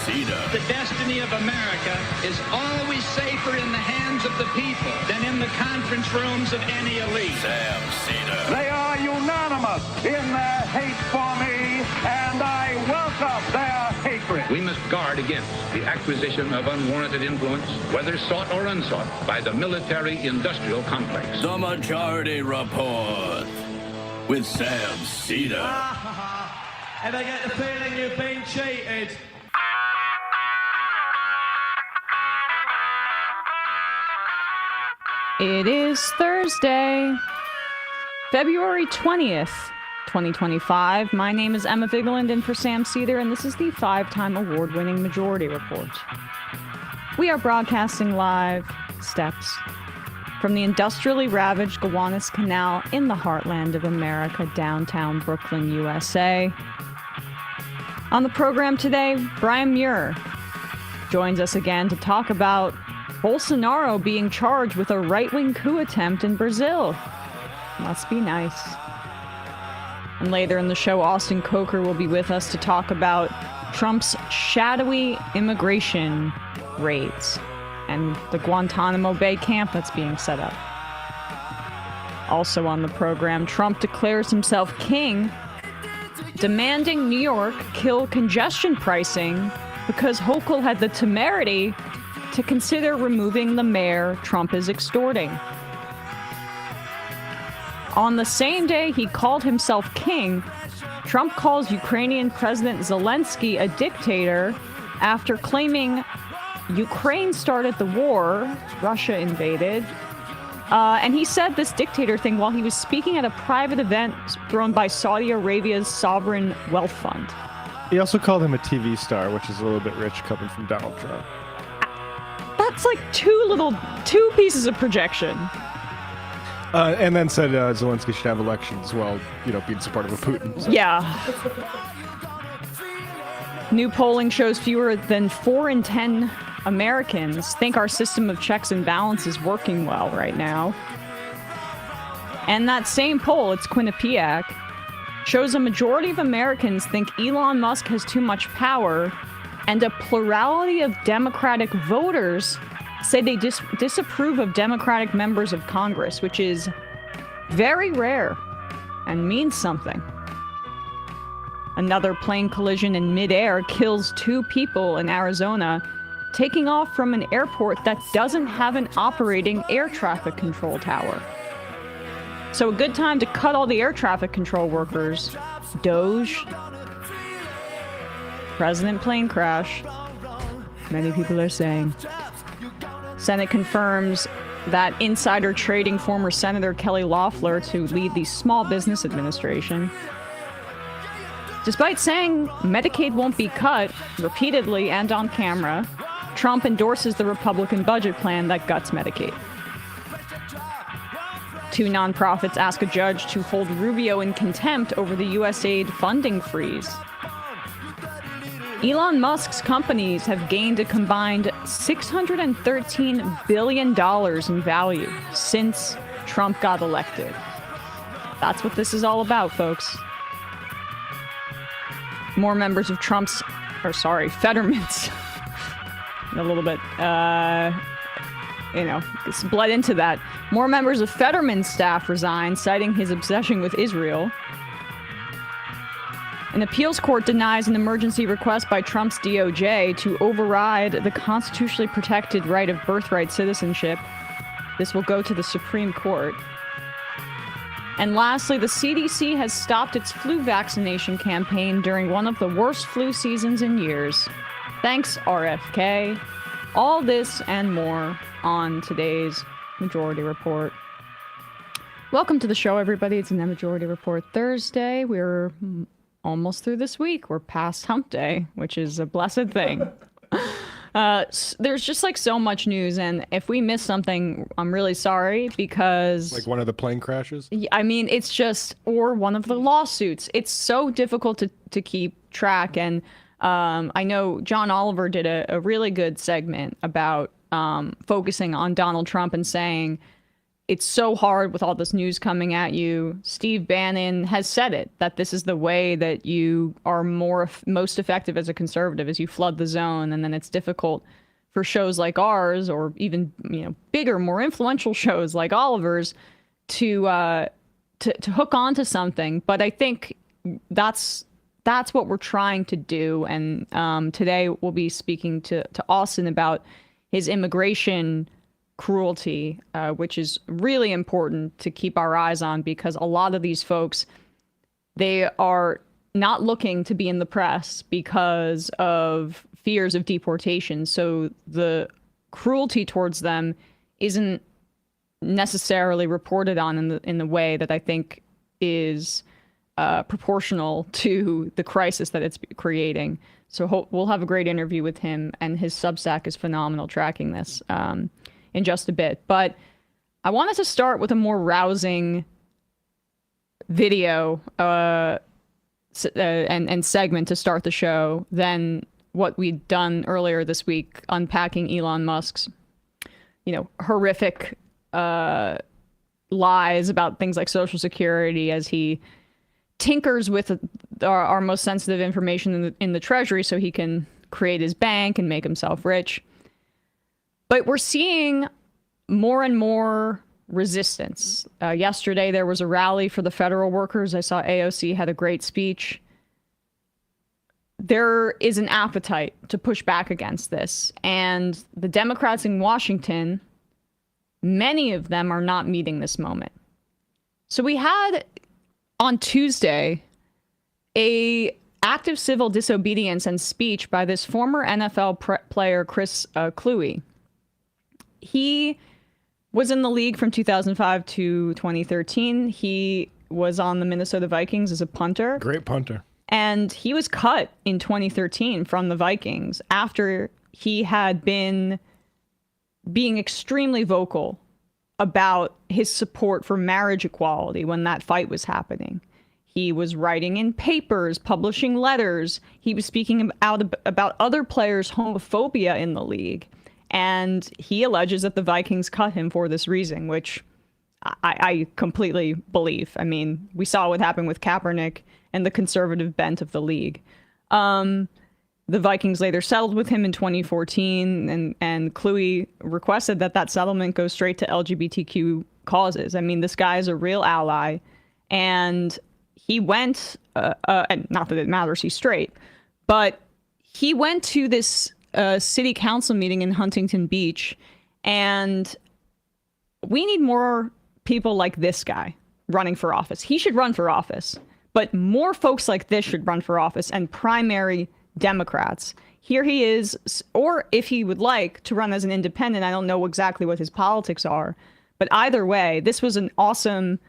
Seder. The destiny of America is always safer in the hands of the people than in the conference rooms of any elite. Seder. They are unanimous in their hate for me, and I welcome their hatred. We must guard against the acquisition of unwarranted influence, whether sought or unsought, by the military-industrial complex. The Majority Report with Sam Seder. And I get the feeling you've been cheated. It is Thursday, February 20th, 2025. My name is Emma Vigeland in for Sam Seder, and this is the 5-time award-winning Majority Report. We are broadcasting live steps from the industrially ravaged Gowanus Canal in the heartland of America, downtown Brooklyn, USA. On the program today, Brian Mier joins us again to talk about Bolsonaro being charged with a right-wing coup attempt in Brazil. Must be nice. And later in the show, Austin Kocher will be with us to talk about Trump's shadowy immigration raids and the Guantanamo Bay camp that's being set up. Also on the program, Trump declares himself king, demanding New York kill congestion pricing because Hochul had the temerity to consider removing the mayor Trump is extorting. On the same day he called himself king, Trump calls Ukrainian President Zelensky a dictator after claiming Ukraine started the war, Russia invaded, and he said this dictator thing while he was speaking at a private event thrown by Saudi Arabia's sovereign wealth fund. He also called him a TV star, which is a little bit rich coming from Donald Trump. That's like two pieces of projection. And then said Zelensky should have elections while, being supportive of Putin. So. Yeah. New polling shows fewer than 4 in 10 Americans think our system of checks and balances is working well right now. And that same poll, it's Quinnipiac, shows a majority of Americans think Elon Musk has too much power, and a plurality of Democratic voters say they disapprove of Democratic members of Congress, which is very rare and means something. Another plane collision in midair kills 2 people in Arizona, taking off from an airport that doesn't have an operating air traffic control tower. So a good time to cut all the air traffic control workers. Doge. President plane crash. Many people are saying. Senate confirms that insider trading former Senator Kelly Loeffler to lead the Small Business Administration. Despite saying Medicaid won't be cut repeatedly and on camera, Trump endorses the Republican budget plan that guts Medicaid. 2 nonprofits ask a judge to hold Rubio in contempt over the USAID funding freeze. Elon Musk's companies have gained a combined $613 billion in value since Trump got elected. That's what this is all about, folks. More members of Fetterman's, a little bit, it's bled into that. More members of Fetterman's staff resigned, citing his obsession with Israel. An appeals court denies an emergency request by Trump's DOJ to override the constitutionally protected right of birthright citizenship. This will go to the Supreme Court. And lastly, the CDC has stopped its flu vaccination campaign during one of the worst flu seasons in years. Thanks, RFK. All this and more on today's Majority Report. Welcome to the show, everybody. It's an EmMajority Report Thursday. We're almost through this week. We're past hump day, which is a blessed thing. There's just so much news, and if we miss something, I'm really sorry, because like one of the plane crashes. I mean, it's just, or one of the lawsuits. It's so difficult to keep track, and I know John Oliver did a really good segment about focusing on Donald Trump and saying it's so hard with all this news coming at you. Steve Bannon has said it, that this is the way that you are most effective as a conservative, as you flood the zone, and then it's difficult for shows like ours, or even bigger, more influential shows like Oliver's, to hook onto something. But I think that's what we're trying to do. And today we'll be speaking to Austin about his immigration cruelty, which is really important to keep our eyes on, because a lot of these folks, they are not looking to be in the press because of fears of deportation. So the cruelty towards them isn't necessarily reported on in the way that I think is proportional to the crisis that it's creating. So we'll have a great interview with him, and his Substack is phenomenal tracking this in just a bit. But I wanted to start with a more rousing video and segment to start the show than what we'd done earlier this week, unpacking Elon Musk's, horrific lies about things like Social Security as he tinkers with our most sensitive information in the Treasury so he can create his bank and make himself rich. But we're seeing more and more resistance. Yesterday, there was a rally for the federal workers. I saw AOC had a great speech. There is an appetite to push back against this. And the Democrats in Washington, many of them are not meeting this moment. So we had on Tuesday a active civil disobedience and speech by this former NFL player, Chris Cluey. He was in the league from 2005 to 2013. He was on the Minnesota Vikings as a punter. Great punter. And he was cut in 2013 from the Vikings after he had been being extremely vocal about his support for marriage equality when that fight was happening. He was writing in papers, publishing letters. He was speaking about other players' homophobia in the league. And he alleges that the Vikings cut him for this reason, which I completely believe. I mean, we saw what happened with Kaepernick and the conservative bent of the league. The Vikings later settled with him in 2014, and Cluey requested that settlement go straight to LGBTQ causes. I mean, this guy is a real ally, and he went, and not that it matters, he's straight, but he went to this city council meeting in Huntington Beach, and we need more people like this guy running for office. He should run for office, but more folks like this should run for office, and primary Democrats. Here he is, or if he would like to run as an independent, I don't know exactly what his politics are, but either way, this was an awesome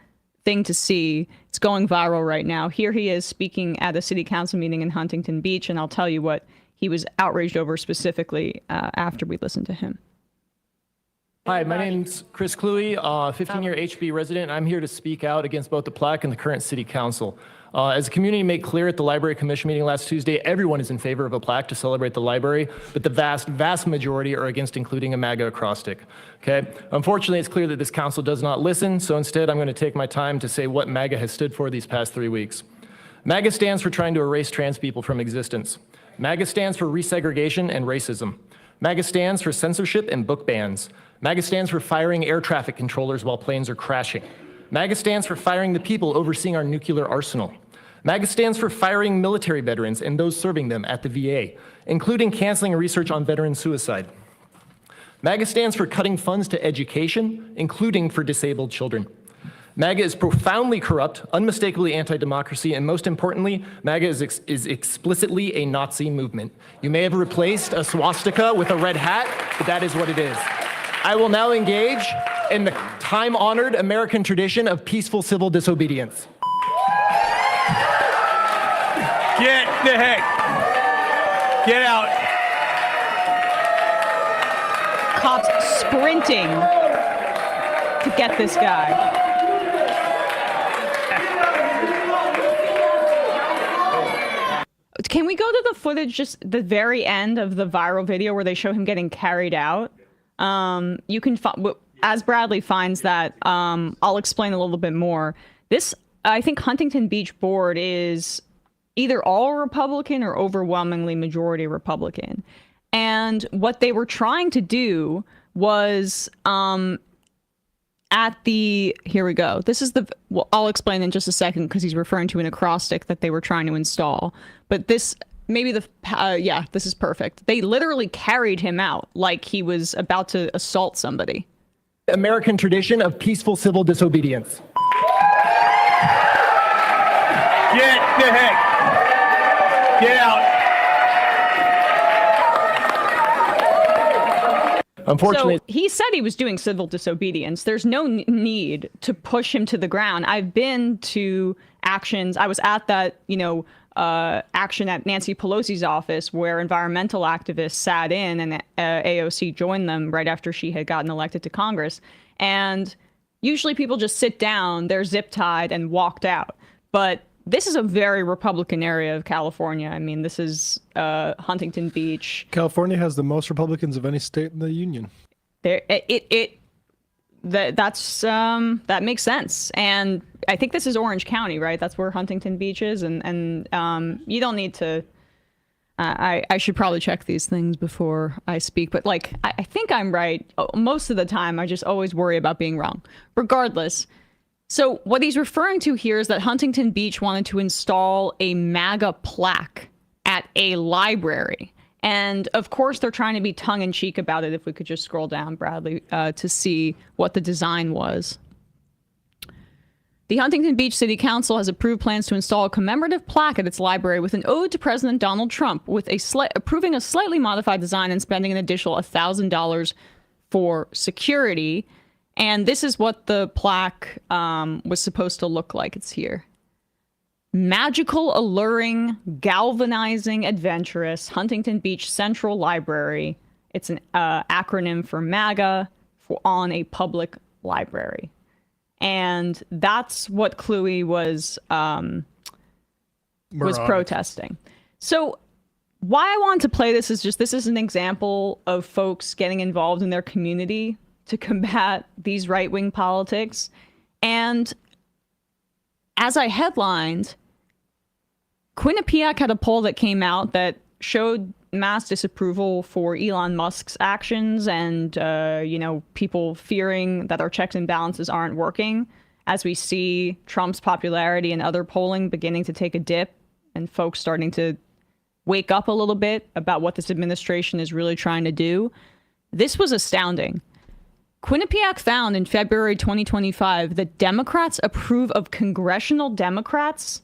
thing to see. It's going viral right now. Here he is speaking at a city council meeting in Huntington Beach, and I'll tell you what he was outraged over specifically after we listened to him. Hi, my name's Chris Cluey, 15-year HB resident. I'm here to speak out against both the plaque and the current city council. As the community made clear at the Library Commission meeting last Tuesday, everyone is in favor of a plaque to celebrate the library, but the vast majority are against including a MAGA acrostic. Okay? Unfortunately, it's clear that this council does not listen, so instead I'm going to take my time to say what MAGA has stood for these past 3 weeks. MAGA stands for trying to erase trans people from existence. MAGA stands for resegregation and racism. MAGA stands for censorship and book bans. MAGA stands for firing air traffic controllers while planes are crashing. MAGA stands for firing the people overseeing our nuclear arsenal. MAGA stands for firing military veterans and those serving them at the VA, including canceling research on veteran suicide. MAGA stands for cutting funds to education, including for disabled children. MAGA is profoundly corrupt, unmistakably anti-democracy, and most importantly, MAGA is explicitly a Nazi movement. You may have replaced a swastika with a red hat, but that is what it is. I will now engage in the time-honored American tradition of peaceful civil disobedience. Get the heck. Get out. Cops sprinting to get this guy. Can we go to the footage, just the very end of the viral video where they show him getting carried out? You can as Bradley finds that, I'll explain a little bit more. I think Huntington Beach board is either all Republican or overwhelmingly majority Republican. And what they were trying to do was here we go. This is I'll explain in just a second because he's referring to an acrostic that they were trying to install. But this is perfect. They literally carried him out like he was about to assault somebody. American tradition of peaceful civil disobedience. Get out. Unfortunately, so he said he was doing civil disobedience. There's no need to push him to the ground. I've been to actions. I was at that, action at Nancy Pelosi's office where environmental activists sat in and AOC joined them right after she had gotten elected to Congress. And usually people just sit down, they're zip tied and walked out. But this is a very Republican area of California. I mean, this is Huntington Beach. California has the most Republicans of any state in the union. That makes sense. And I think this is Orange County, right? That's where Huntington Beach is. And you don't need to. I should probably check these things before I speak. But I think I'm right most of the time. I just always worry about being wrong. Regardless. So what he's referring to here is that Huntington Beach wanted to install a MAGA plaque at a library. And of course, they're trying to be tongue in cheek about it. If we could just scroll down, Bradley, to see what the design was. The Huntington Beach City Council has approved plans to install a commemorative plaque at its library with an ode to President Donald Trump, with approving a slightly modified design and spending an additional $1,000 for security. And this is what the plaque was supposed to look like. It's here. Magical, alluring, galvanizing, adventurous, Huntington Beach Central Library. It's an acronym for MAGA, on a public library. And that's what Cluey was protesting. So why I wanted to play this is this is an example of folks getting involved in their community to combat these right-wing politics. And as I headlined, Quinnipiac had a poll that came out that showed mass disapproval for Elon Musk's actions and, people fearing that our checks and balances aren't working as we see Trump's popularity and other polling beginning to take a dip and folks starting to wake up a little bit about what this administration is really trying to do. This was astounding. Quinnipiac found in February 2025 that Democrats approve of congressional Democrats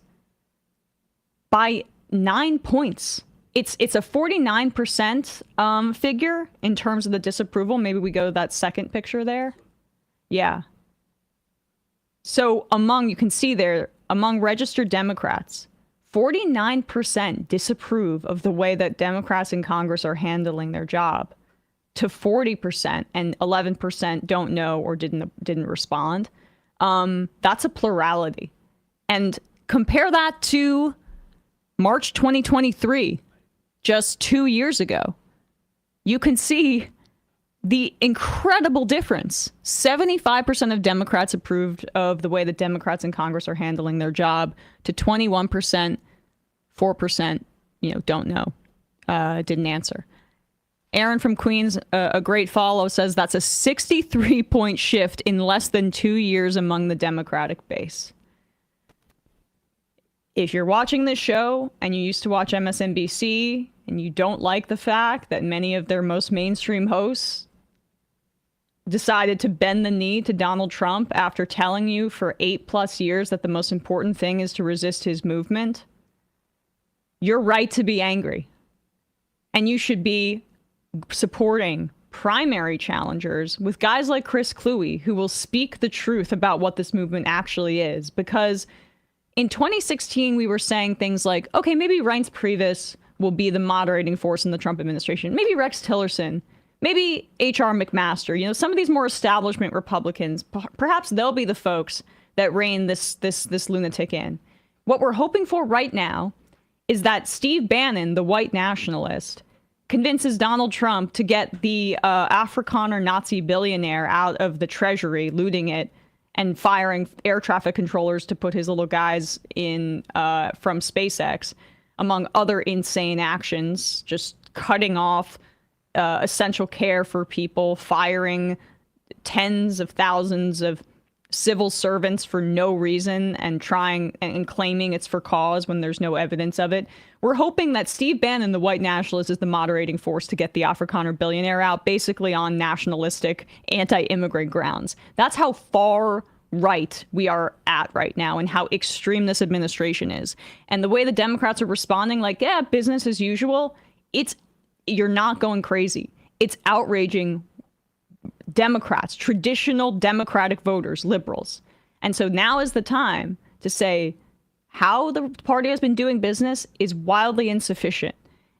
by 9 points. It's a 49% figure in terms of the disapproval. Maybe we go to that second picture there. Yeah. So you can see there, among registered Democrats, 49% disapprove of the way that Democrats in Congress are handling their job, to 40%, and 11% don't know or didn't respond. That's a plurality. And compare that to March 2023, just 2 years ago. You can see the incredible difference. 75% of Democrats approved of the way that Democrats in Congress are handling their job, to 21%, 4%, don't know, didn't answer. Aaron from Queens, a great follow, says that's a 63-point shift in less than 2 years among the Democratic base. If you're watching this show and you used to watch MSNBC and you don't like the fact that many of their most mainstream hosts decided to bend the knee to Donald Trump after telling you for 8+ years that the most important thing is to resist his movement, you're right to be angry. And you should be supporting primary challengers with guys like Chris Cluey, who will speak the truth about what this movement actually is. Because in 2016, we were saying things like, okay, maybe Reince Priebus will be the moderating force in the Trump administration. Maybe Rex Tillerson, maybe H.R. McMaster, some of these more establishment Republicans, perhaps they'll be the folks that rein this lunatic in. What we're hoping for right now is that Steve Bannon, the white nationalist, convinces Donald Trump to get the Afrikaner Nazi billionaire out of the treasury, looting it, and firing air traffic controllers to put his little guys in from SpaceX, among other insane actions, just cutting off essential care for people, firing tens of thousands of civil servants for no reason and trying and claiming it's for cause when there's no evidence of it. We're hoping that Steve Bannon, the white nationalist, is the moderating force to get the Afrikaner billionaire out, basically on nationalistic, anti-immigrant grounds. That's how far right we are at right now and how extreme this administration is. And the way the Democrats are responding, like, yeah, business as usual, you're not going crazy. It's outraging Democrats, traditional Democratic voters, liberals. And so now is the time to say how the party has been doing business is wildly insufficient.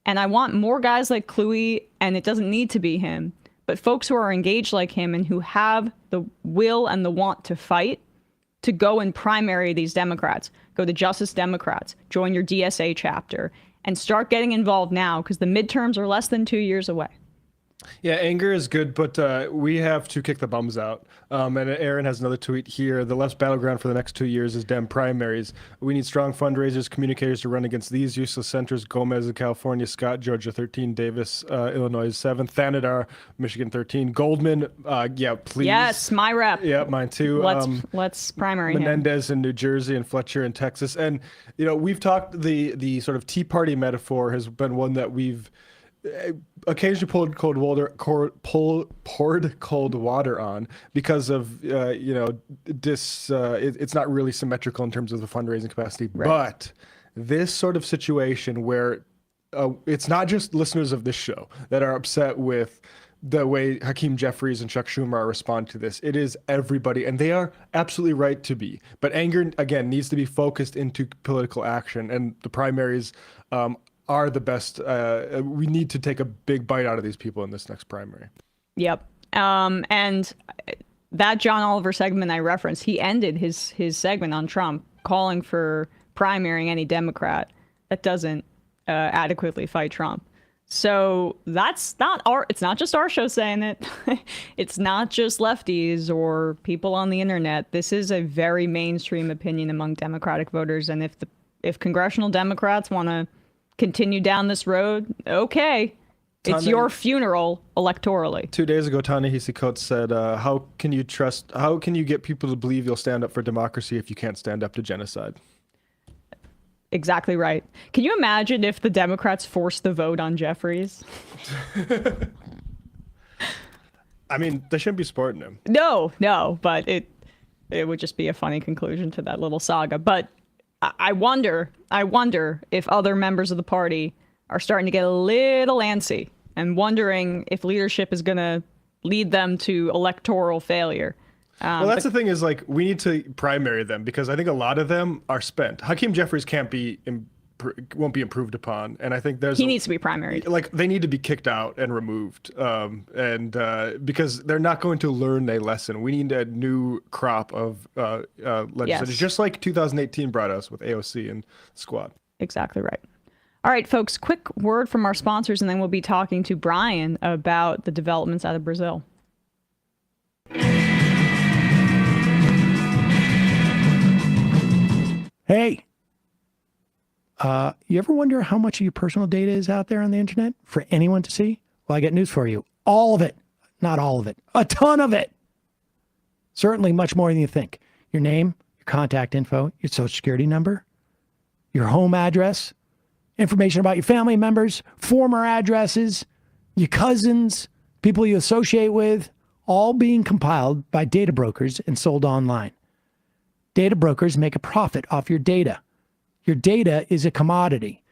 And I want more guys like Kluwe, and it doesn't need to be him, but folks who are engaged like him and who have the will and the want to fight to go and primary these Democrats, go to Justice Democrats, join your DSA chapter, and start getting involved now because the midterms are less than 2 years away. Yeah, anger is good, but we have to kick the bums out. And Aaron has another tweet here. The left's battleground for the next 2 years is Dem primaries. We need strong fundraisers, communicators to run against these useless centers. Gomez in California, Scott, Georgia 13, Davis, Illinois 7, Thanadar, Michigan 13, Goldman, yeah, please. Yes, my rep. Yeah, mine too. Let's primary Menendez him. in New Jersey and Fletcher in Texas. And, you know, we've talked, the sort of Tea Party metaphor has been one that we've occasionally poured cold water on because of it's not really symmetrical in terms of the fundraising capacity. Right. But this sort of situation where it's not just listeners of this show that are upset with the way Hakeem Jeffries and Chuck Schumer are responding to this. It is everybody, and they are absolutely right to be. But anger, again, needs to be focused into political action, and the primaries are the best. We need to take a big bite out of these people in this next primary. Yep. And that John Oliver segment I referenced, he ended his segment on Trump calling for primarying any Democrat that doesn't adequately fight Trump. So it's not just our show saying it. It's not just lefties or people on the internet. This is a very mainstream opinion among Democratic voters. And if congressional Democrats want to continue down this road, okay. It's your funeral electorally. 2 days ago, Ta-Nehisi Coates said, how can you get people to believe you'll stand up for democracy if you can't stand up to genocide? Exactly right. Can you imagine if the Democrats forced the vote on Jeffries? I mean, they shouldn't be supporting him. No, but it would just be a funny conclusion to that little saga. But I wonder if other members of the party are starting to get a little antsy and wondering if leadership is going to lead them to electoral failure. Well, that's the thing is, like, we need to primary them because I think a lot of them are spent. Hakeem Jeffries won't be improved upon, and I think he needs to be primaried. Like, they need to be kicked out and removed, because they're not going to learn a lesson. We need a new crop of legislators, just like 2018 brought us with AOC and Squad. Exactly right. All right, folks, quick word from our sponsors, and then we'll be talking to Brian about the developments out of Brazil. Hey, you ever wonder how much of your personal data is out there on the internet for anyone to see? Well, I got news for you. All of it. Not all of it. A ton of it. Certainly much more than you think. Your name, your contact info, your social security number, your home address, information about your family members, former addresses, your cousins, people you associate with, all being compiled by data brokers and sold online. Data brokers make a profit off your data. Your data is a commodity.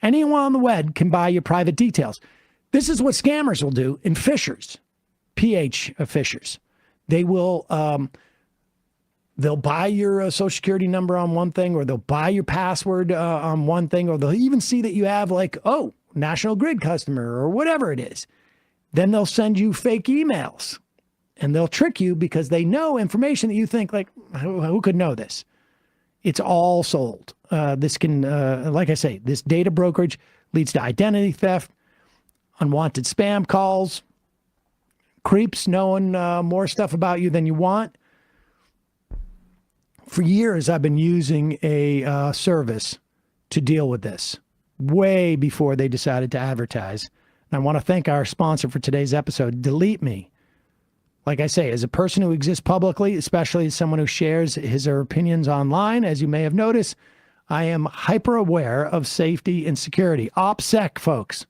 Anyone on the web can buy your private details. This is what scammers will do in phishers, phishers. They will, they'll buy your social security number on one thing, or they'll buy your password on one thing, or they'll even see that you have National Grid customer or whatever it is. Then they'll send you fake emails. And they'll trick you because they know information that you think, like, who could know this? It's all sold. This can, like I say, this data brokerage leads to identity theft. unwanted spam calls, creeps knowing more stuff about you than you want. For years, I've been using a service to deal with this, way before they decided to advertise. And I want to thank our sponsor for today's episode, Delete Me. Like I say, as a person who exists publicly, especially as someone who shares his or her opinions online, as you may have noticed, I am hyper aware of safety and security. OPSEC, folks.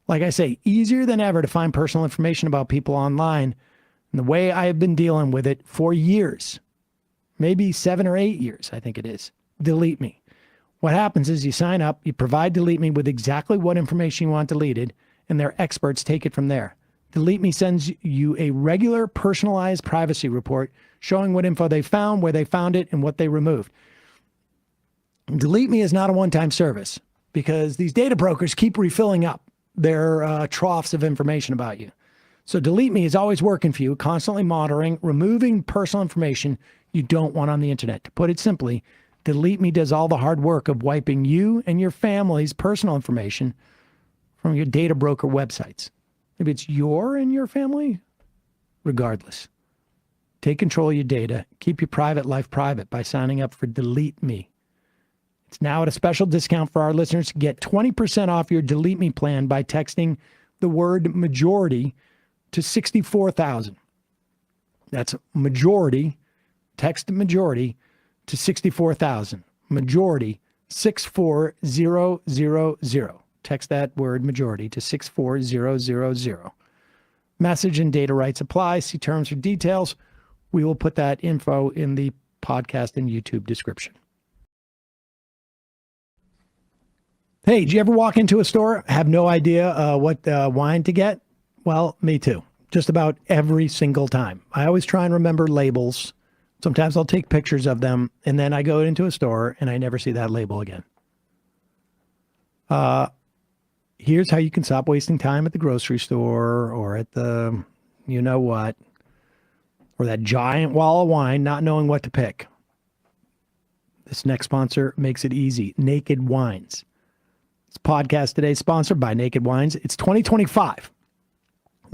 Like I say, easier than ever to find personal information about people online. And the way I have been dealing with it for years, maybe 7 or 8 years, I think it is, Delete Me. What happens is you sign up, you provide Delete Me with exactly what information you want deleted, and their experts take it from there. Delete Me sends you a regular personalized privacy report showing what info they found, where they found it, and what they removed. Delete Me is not a one-time service because these data brokers keep refilling up their troughs of information about you. So Delete Me is always working for you, constantly monitoring, removing personal information you don't want on the internet. To put it simply, Delete Me does all the hard work of wiping you and your family's personal information from your data broker websites. Maybe it's your and your family. Regardless, take control of your data. Keep your private life private by signing up for Delete Me. It's now at a special discount for our listeners. Get 20% off your Delete Me plan by texting the word majority to 64,000. That's majority. Text majority to 64,000. Majority 64000. Text that word majority to 64000. Message and data rights apply. See terms for details. We will put that info in the podcast and YouTube description. Hey, did you ever walk into a store, have no idea what wine to get? Well, me too. Just about every single time. I always try and remember labels. Sometimes I'll take pictures of them, and then I go into a store and I never see that label again. Here's how you can stop wasting time at the grocery store or at the you-know-what, or that giant wall of wine, not knowing what to pick. This next sponsor makes it easy. Naked Wines. This podcast today is sponsored by Naked Wines. It's 2025.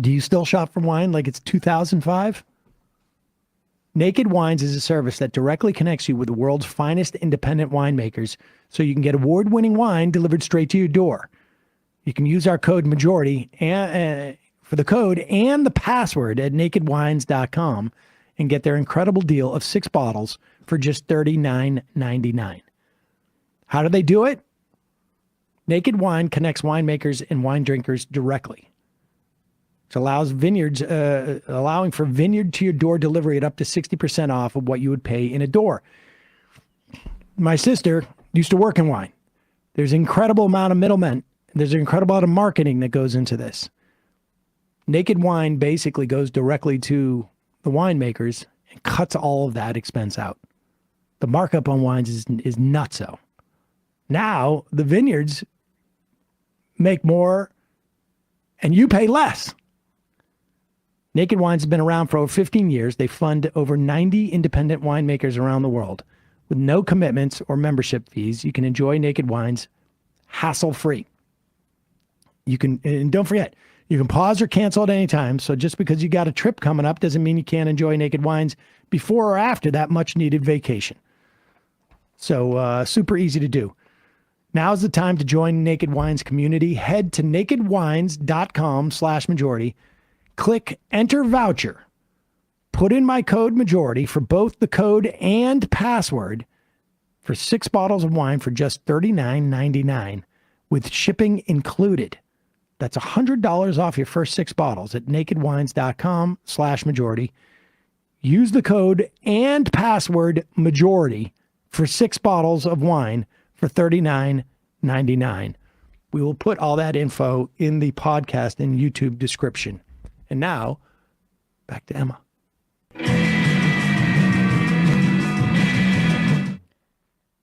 Do you still shop for wine like it's 2005? Naked Wines is a service that directly connects you with the world's finest independent winemakers so you can get award-winning wine delivered straight to your door. You can use our code majority for the code and the password at nakedwines.com and get their incredible deal of 6 bottles for just $39.99. How do they do it? Naked Wine connects winemakers and wine drinkers directly. It allows allowing for vineyard to your door delivery at up to 60% off of what you would pay in a door. My sister used to work in wine. There's an incredible amount of middlemen. There's an incredible amount of marketing that goes into this. Naked Wine basically goes directly to the winemakers and cuts all of that expense out. The markup on wines is nutso. Now the vineyards make more and you pay less. Naked Wines has been around for over 15 years. They fund over 90 independent winemakers around the world. With no commitments or membership fees, you can enjoy Naked Wines hassle-free. And don't forget, you can pause or cancel at any time. So just because you got a trip coming up doesn't mean you can't enjoy Naked Wines before or after that much-needed vacation. So super easy to do. Now's the time to join Naked Wines community. Head to nakedwines.com/majority. Click Enter Voucher. Put in my code majority for both the code and password for 6 bottles of wine for just $39.99 with shipping included. That's $100 off your first 6 bottles at nakedwines.com/majority. Use the code and password majority for 6 bottles of wine for $39.99. We will put all that info in the podcast and YouTube description. And now, back to Emma.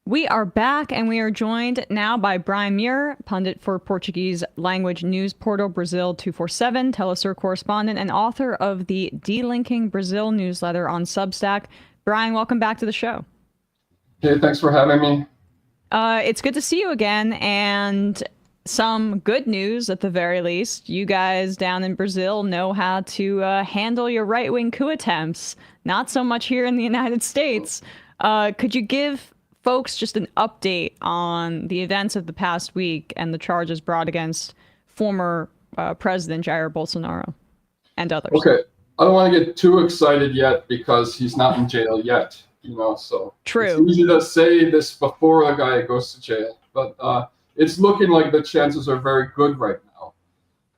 We are back, and we are joined now by Brian Mier, pundit for Portuguese-language news portal Brasil 247, TeleSur correspondent, and author of the Delinking Brazil newsletter on Substack. Brian, welcome back to the show. Hey, thanks for having me. It's good to see you again, and some good news at the very least. You guys down in Brazil know how to handle your right-wing coup attempts. Not so much here in the United States. Could you give folks just an update on the events of the past week and the charges brought against former President Jair Bolsonaro and others? Okay, I don't want to get too excited yet because he's not in jail yet, so True. It's easy to say this before a guy goes to jail, but it's looking like the chances are very good right now.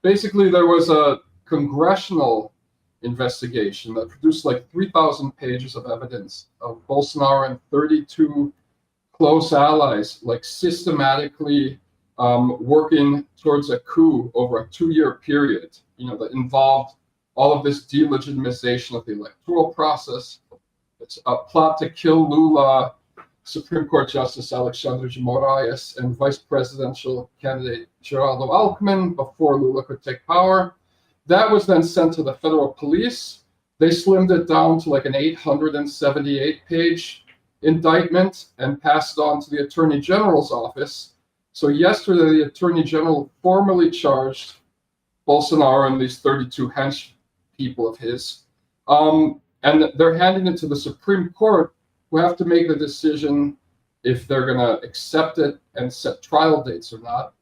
Basically, there was a congressional investigation that produced like 3,000 pages of evidence of Bolsonaro and 32 close allies, like systematically working towards a coup over a 2-year period, that involved all of this delegitimization of the electoral process. It's a plot to kill Lula, Supreme Court Justice Alexandre de Moraes, and Vice Presidential candidate Geraldo Alckmin before Lula could take power. That was then sent to the federal police. They slimmed it down to like an 878-page indictment and passed it on to the Attorney General's office. So yesterday, the Attorney General formally charged Bolsonaro and these 32 hench people of his. And they're handing it to the Supreme Court, who have to make the decision if they're going to accept it and set trial dates or not.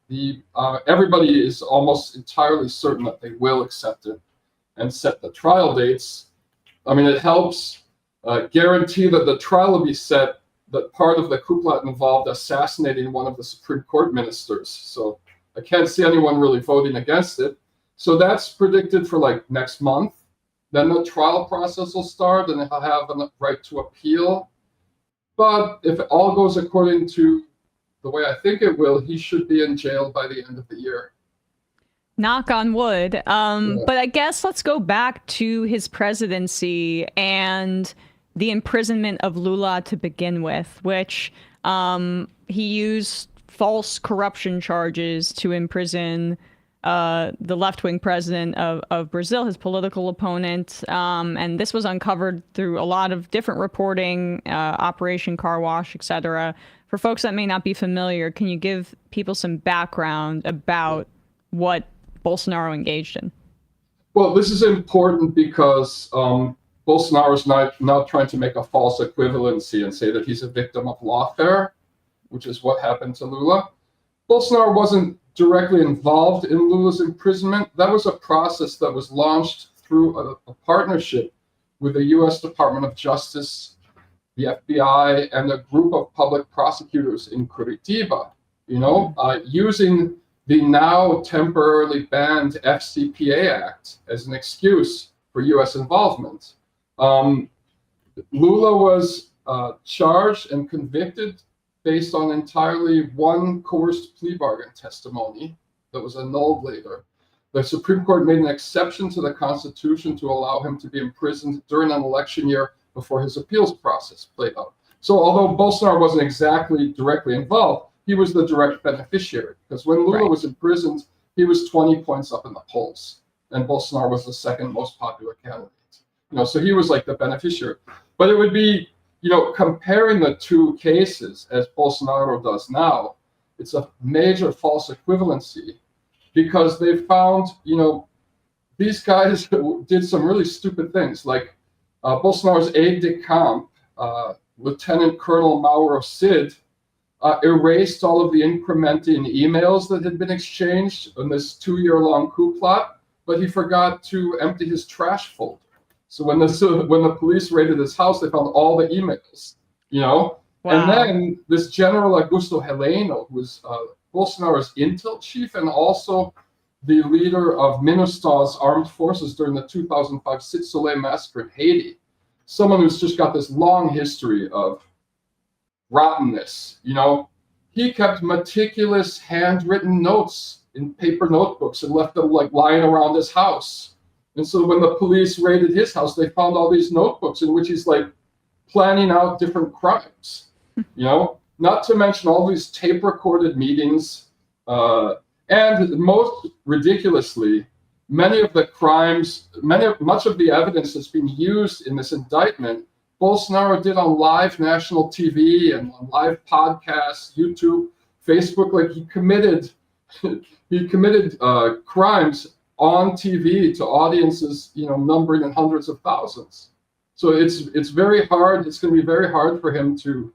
Everybody is almost entirely certain that they will accept it and set the trial dates. I mean, it helps guarantee that the trial will be set, that part of the coup plot involved assassinating one of the Supreme Court ministers. So I can't see anyone really voting against it. So that's predicted for like next month. Then the trial process will start and he'll have a right to appeal. But if it all goes according to the way I think it will, he should be in jail by the end of the year. Knock on wood. But I guess let's go back to his presidency and the imprisonment of Lula to begin with, which he used false corruption charges to imprison the left-wing president of Brazil, his political opponent. And this was uncovered through a lot of different reporting, Operation Car Wash, etc. For folks that may not be familiar, can you give people some background about what Bolsonaro engaged in? Well, this is important because Bolsonaro is now trying to make a false equivalency and say that he's a victim of lawfare, which is what happened to Lula. Bolsonaro wasn't directly involved in Lula's imprisonment. That was a process that was launched through a partnership with the U.S. Department of Justice, the FBI, and a group of public prosecutors in Curitiba, using the now temporarily banned FCPA Act as an excuse for U.S. involvement. Lula was charged and convicted based on entirely one coerced plea bargain testimony that was annulled later. The Supreme Court made an exception to the Constitution to allow him to be imprisoned during an election year before his appeals process played out. So although Bolsonaro wasn't exactly directly involved, he was the direct beneficiary, because when Lula was imprisoned, he was 20 points up in the polls, and Bolsonaro was the second most popular candidate. So he was like the beneficiary. But it would be, comparing the two cases as Bolsonaro does now, it's a major false equivalency, because they found, these guys did some really stupid things, like Bolsonaro's aide-de-camp, Lieutenant Colonel Mauro Cid, erased all of the incrementing emails that had been exchanged in this 2-year-long coup plot, but he forgot to empty his trash folder. So when the police raided his house, they found all the emails, Wow. And then this General Augusto Heleno, who was Bolsonaro's intel chief and also the leader of MINUSTA's armed forces during the 2005 Cite Soleil massacre in Haiti, someone who's just got this long history of rottenness, he kept meticulous handwritten notes in paper notebooks and left them like lying around his house. And so when the police raided his house, they found all these notebooks in which he's like planning out different crimes, not to mention all these tape recorded meetings. And most ridiculously, many of the crimes, much of the evidence that's being used in this indictment, Bolsonaro did on live national TV and on live podcasts, YouTube, Facebook. Like, he committed he committed crimes on TV to audiences, numbering in hundreds of thousands. So it's very hard. It's going to be very hard for him to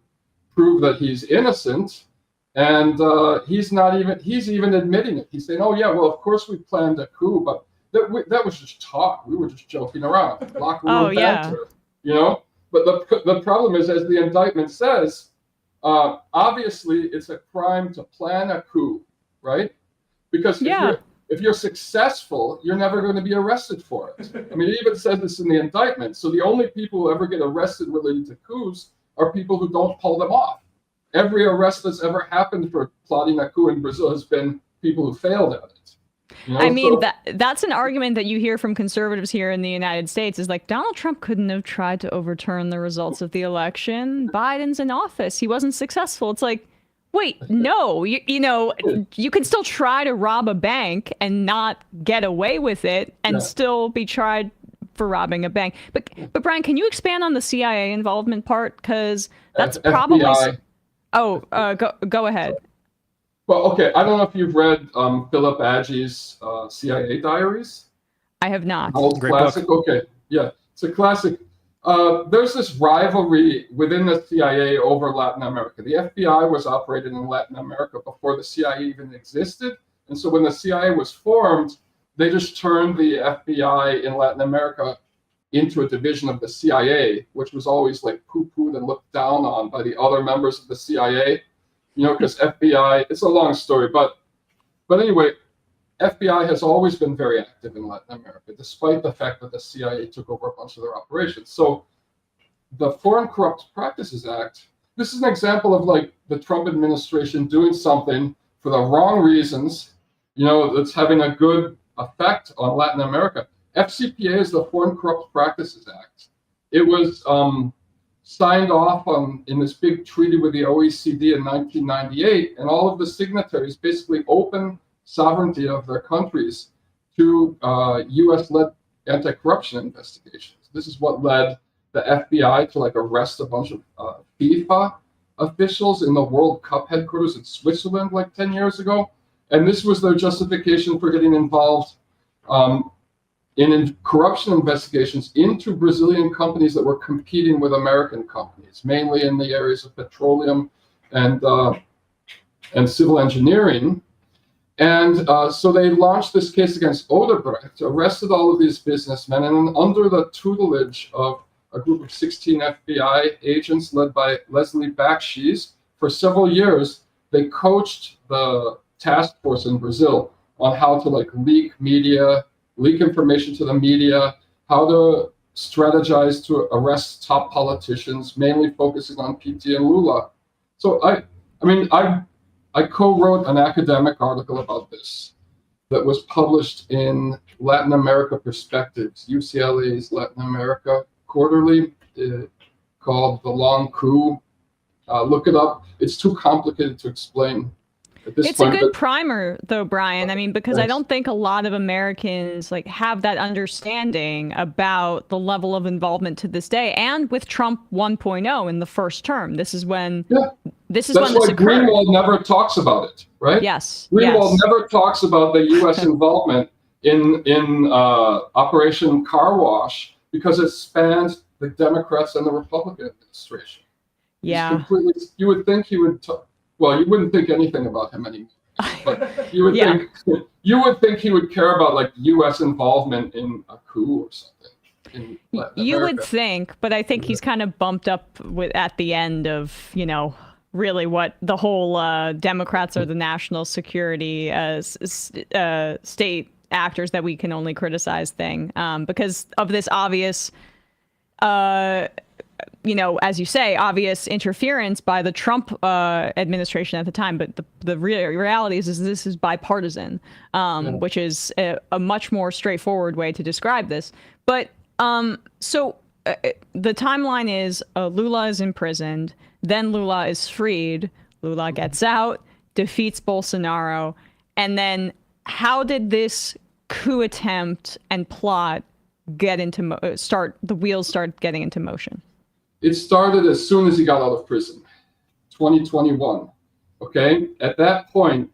prove that he's innocent, and he's even admitting it. He's saying, "Oh yeah, well of course we planned a coup, but that was just talk. We were just joking around, locker room banter, But the problem is, as the indictment says, obviously it's a crime to plan a coup, right? Because if you're successful, you're never going to be arrested for it. I mean, it even says this in the indictment. So the only people who ever get arrested related to coups are people who don't pull them off. Every arrest that's ever happened for plotting a coup in Brazil has been people who failed at it. I mean, that's an argument that you hear from conservatives here in the United States is like, Donald Trump couldn't have tried to overturn the results of the election. Biden's in office. He wasn't successful. It's like, wait, no, you can still try to rob a bank and not get away with it and still be tried for robbing a bank. But Brian, can you expand on the CIA involvement part? Because that's probably... go ahead. Well, okay, I don't know if you've read Philip Agy's CIA Diaries. I have not. Old classic. Book. Okay, yeah, it's a classic. There's this rivalry within the CIA over Latin America. The FBI was operated in Latin America before the CIA even existed. And so when the CIA was formed, they just turned the FBI in Latin America into a division of the CIA, which was always like poo-pooed and looked down on by the other members of the CIA, because FBI, it's a long story, but anyway, FBI has always been very active in Latin America, despite the fact that the CIA took over a bunch of their operations. So the Foreign Corrupt Practices Act, this is an example of like the Trump administration doing something for the wrong reasons, that's having a good effect on Latin America. FCPA is the Foreign Corrupt Practices Act. It was signed off in this big treaty with the OECD in 1998, and all of the signatories basically open sovereignty of their countries to U.S.-led anti-corruption investigations. This is what led the FBI to arrest a bunch of FIFA officials in the World Cup headquarters in Switzerland 10 years ago. And this was their justification for getting involved in corruption investigations into Brazilian companies that were competing with American companies, mainly in the areas of petroleum and civil engineering. And so they launched this case against Odebrecht, arrested all of these businessmen, and under the tutelage of a group of 16 FBI agents led by Leslie Bakshi's, for several years, they coached the task force in Brazil on how to leak information to the media, how to strategize to arrest top politicians, mainly focusing on PT and Lula. So I co-wrote an academic article about this that was published in Latin America Perspectives, UCLA's Latin America Quarterly, called The Long Coup. Look it up. It's too complicated to explain at this point. It's a good primer, though, Brian. I mean, because I don't think a lot of Americans have that understanding about the level of involvement to this day. And with Trump 1.0 in the first term, this is when this occurred. Greenwald never talks about it, right? Yes. Greenwald never talks about the U.S. involvement in Operation Car Wash because it spans the Democrats and the Republican administration. Yeah. You would think he would. Well, you wouldn't think anything about him anymore. But you would think he would care about U.S. involvement in a coup or something. You would think, but I think he's kind of bumped up at the end of really what the whole Democrats are the national security state actors that we can only criticize thing because of this obvious, as you say, obvious interference by the Trump administration at the time. But the reality is this is bipartisan, which is a much more straightforward way to describe this. But so the timeline is Lula is imprisoned, then Lula is freed, Lula gets out, defeats Bolsonaro, and then how did this coup attempt and plot the wheels start getting into motion? It started as soon as he got out of prison, 2021. Okay, at that point,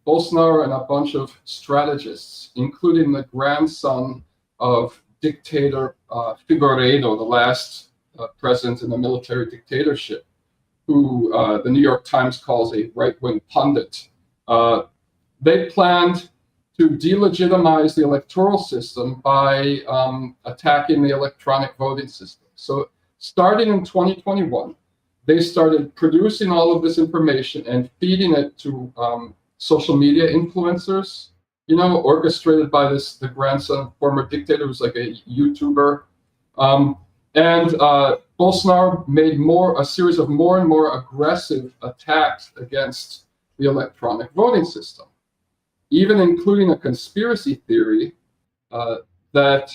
Bolsonaro and a bunch of strategists, including the grandson of dictator Figueiredo, the last president in the military dictatorship, who the New York Times calls a right-wing pundit. They planned to delegitimize the electoral system by attacking the electronic voting system. So starting in 2021, they started producing all of this information and feeding it to social media influencers, you know, orchestrated by the grandson of former dictator who's like a YouTuber. Bolsonaro made a series of more and more aggressive attacks against the electronic voting system, even including a conspiracy theory that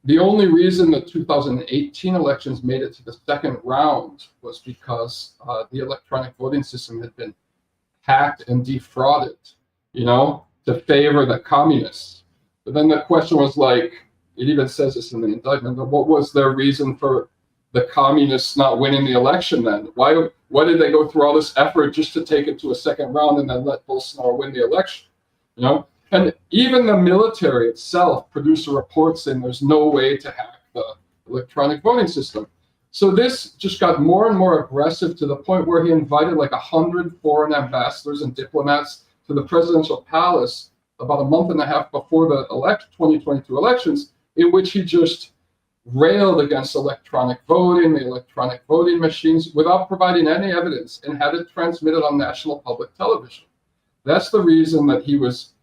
the only reason the 2018 elections made it to the second round was because the electronic voting system had been hacked and defrauded, you know, to favor the communists. But then the question was like, it even says this in the indictment, what was their reason for the communists not winning the election then? Why did they go through all this effort just to take it to a second round and then let Bolsonaro win the election? You know, and even the military itself produced a report saying there's no way to hack the electronic voting system. So this just got more and more aggressive to the point where he invited like 100 foreign ambassadors and diplomats to the presidential palace about a month and a half before the 2022 elections, in which he just railed against electronic voting, the electronic voting machines, without providing any evidence, and had it transmitted on national public television. That's the reason that he was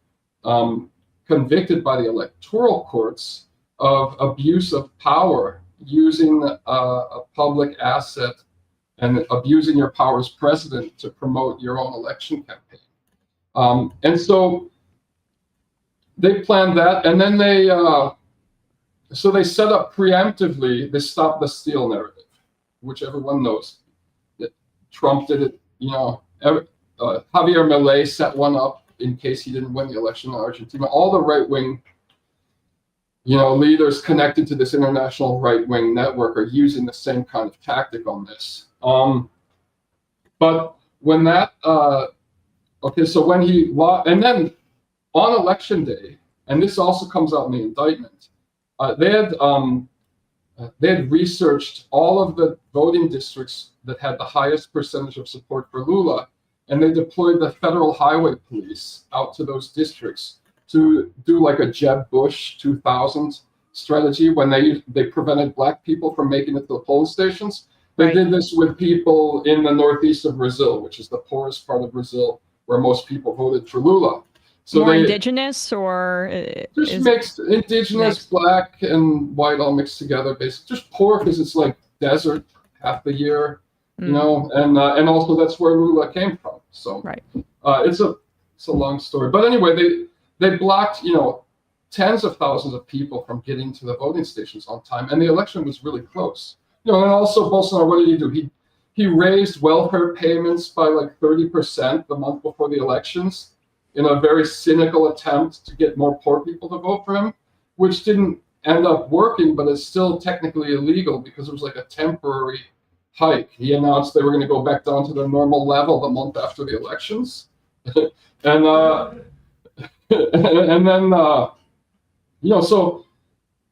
convicted by the electoral courts of abuse of power, using a public asset and abusing your power as president to promote your own election campaign. And so they planned that, and then they set up preemptively the Stop the Steal narrative, which everyone knows. That Trump did it, you know, Javier Milei set one up in case he didn't win the election in Argentina. All the right-wing, you know, leaders connected to this international right-wing network are using the same kind of tactic on this. But when that, so when he, and then on election day, and this also comes out in the indictment, they had researched all of the voting districts that had the highest percentage of support for Lula, and they deployed the federal highway police out to those districts to do like a Jeb Bush 2000 strategy when they prevented black people from making it to the polling stations. They did this with people in the northeast of Brazil, which is the poorest part of Brazil, where most people voted for Lula. So more indigenous, or just mixed, indigenous, black, and white all mixed together, basically. Just poor because it's like desert half the year, you know, and also that's where Lula came from. So it's a long story, but anyway, they blocked, you know, tens of thousands of people from getting to the voting stations on time, and the election was really close. You know, and also Bolsonaro, what did he do? He raised welfare payments by like 30% the month before the elections, in a very cynical attempt to get more poor people to vote for him, which didn't end up working, but is still technically illegal because it was like a temporary hike. He announced they were going to go back down to their normal level the month after the elections. And then, you know, so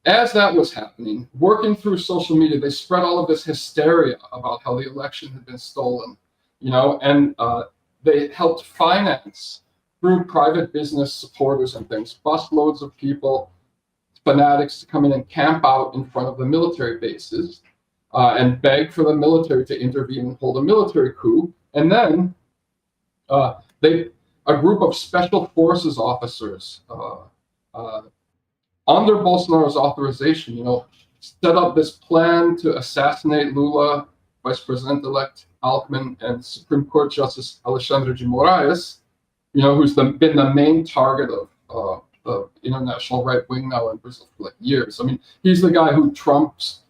as that was happening, working through social media, they spread all of this hysteria about how the election had been stolen, you know, and they helped finance through private business supporters and things, busloads of people, fanatics, to come in and camp out in front of the military bases and beg for the military to intervene and hold a military coup. And then a group of special forces officers under Bolsonaro's authorization, you know, set up this plan to assassinate Lula, Vice President-elect Alckmin, and Supreme Court Justice Alexandre de Moraes, you know, who's been the main target of the international right wing now in Brazil for like years. I mean, he's the guy who Trump's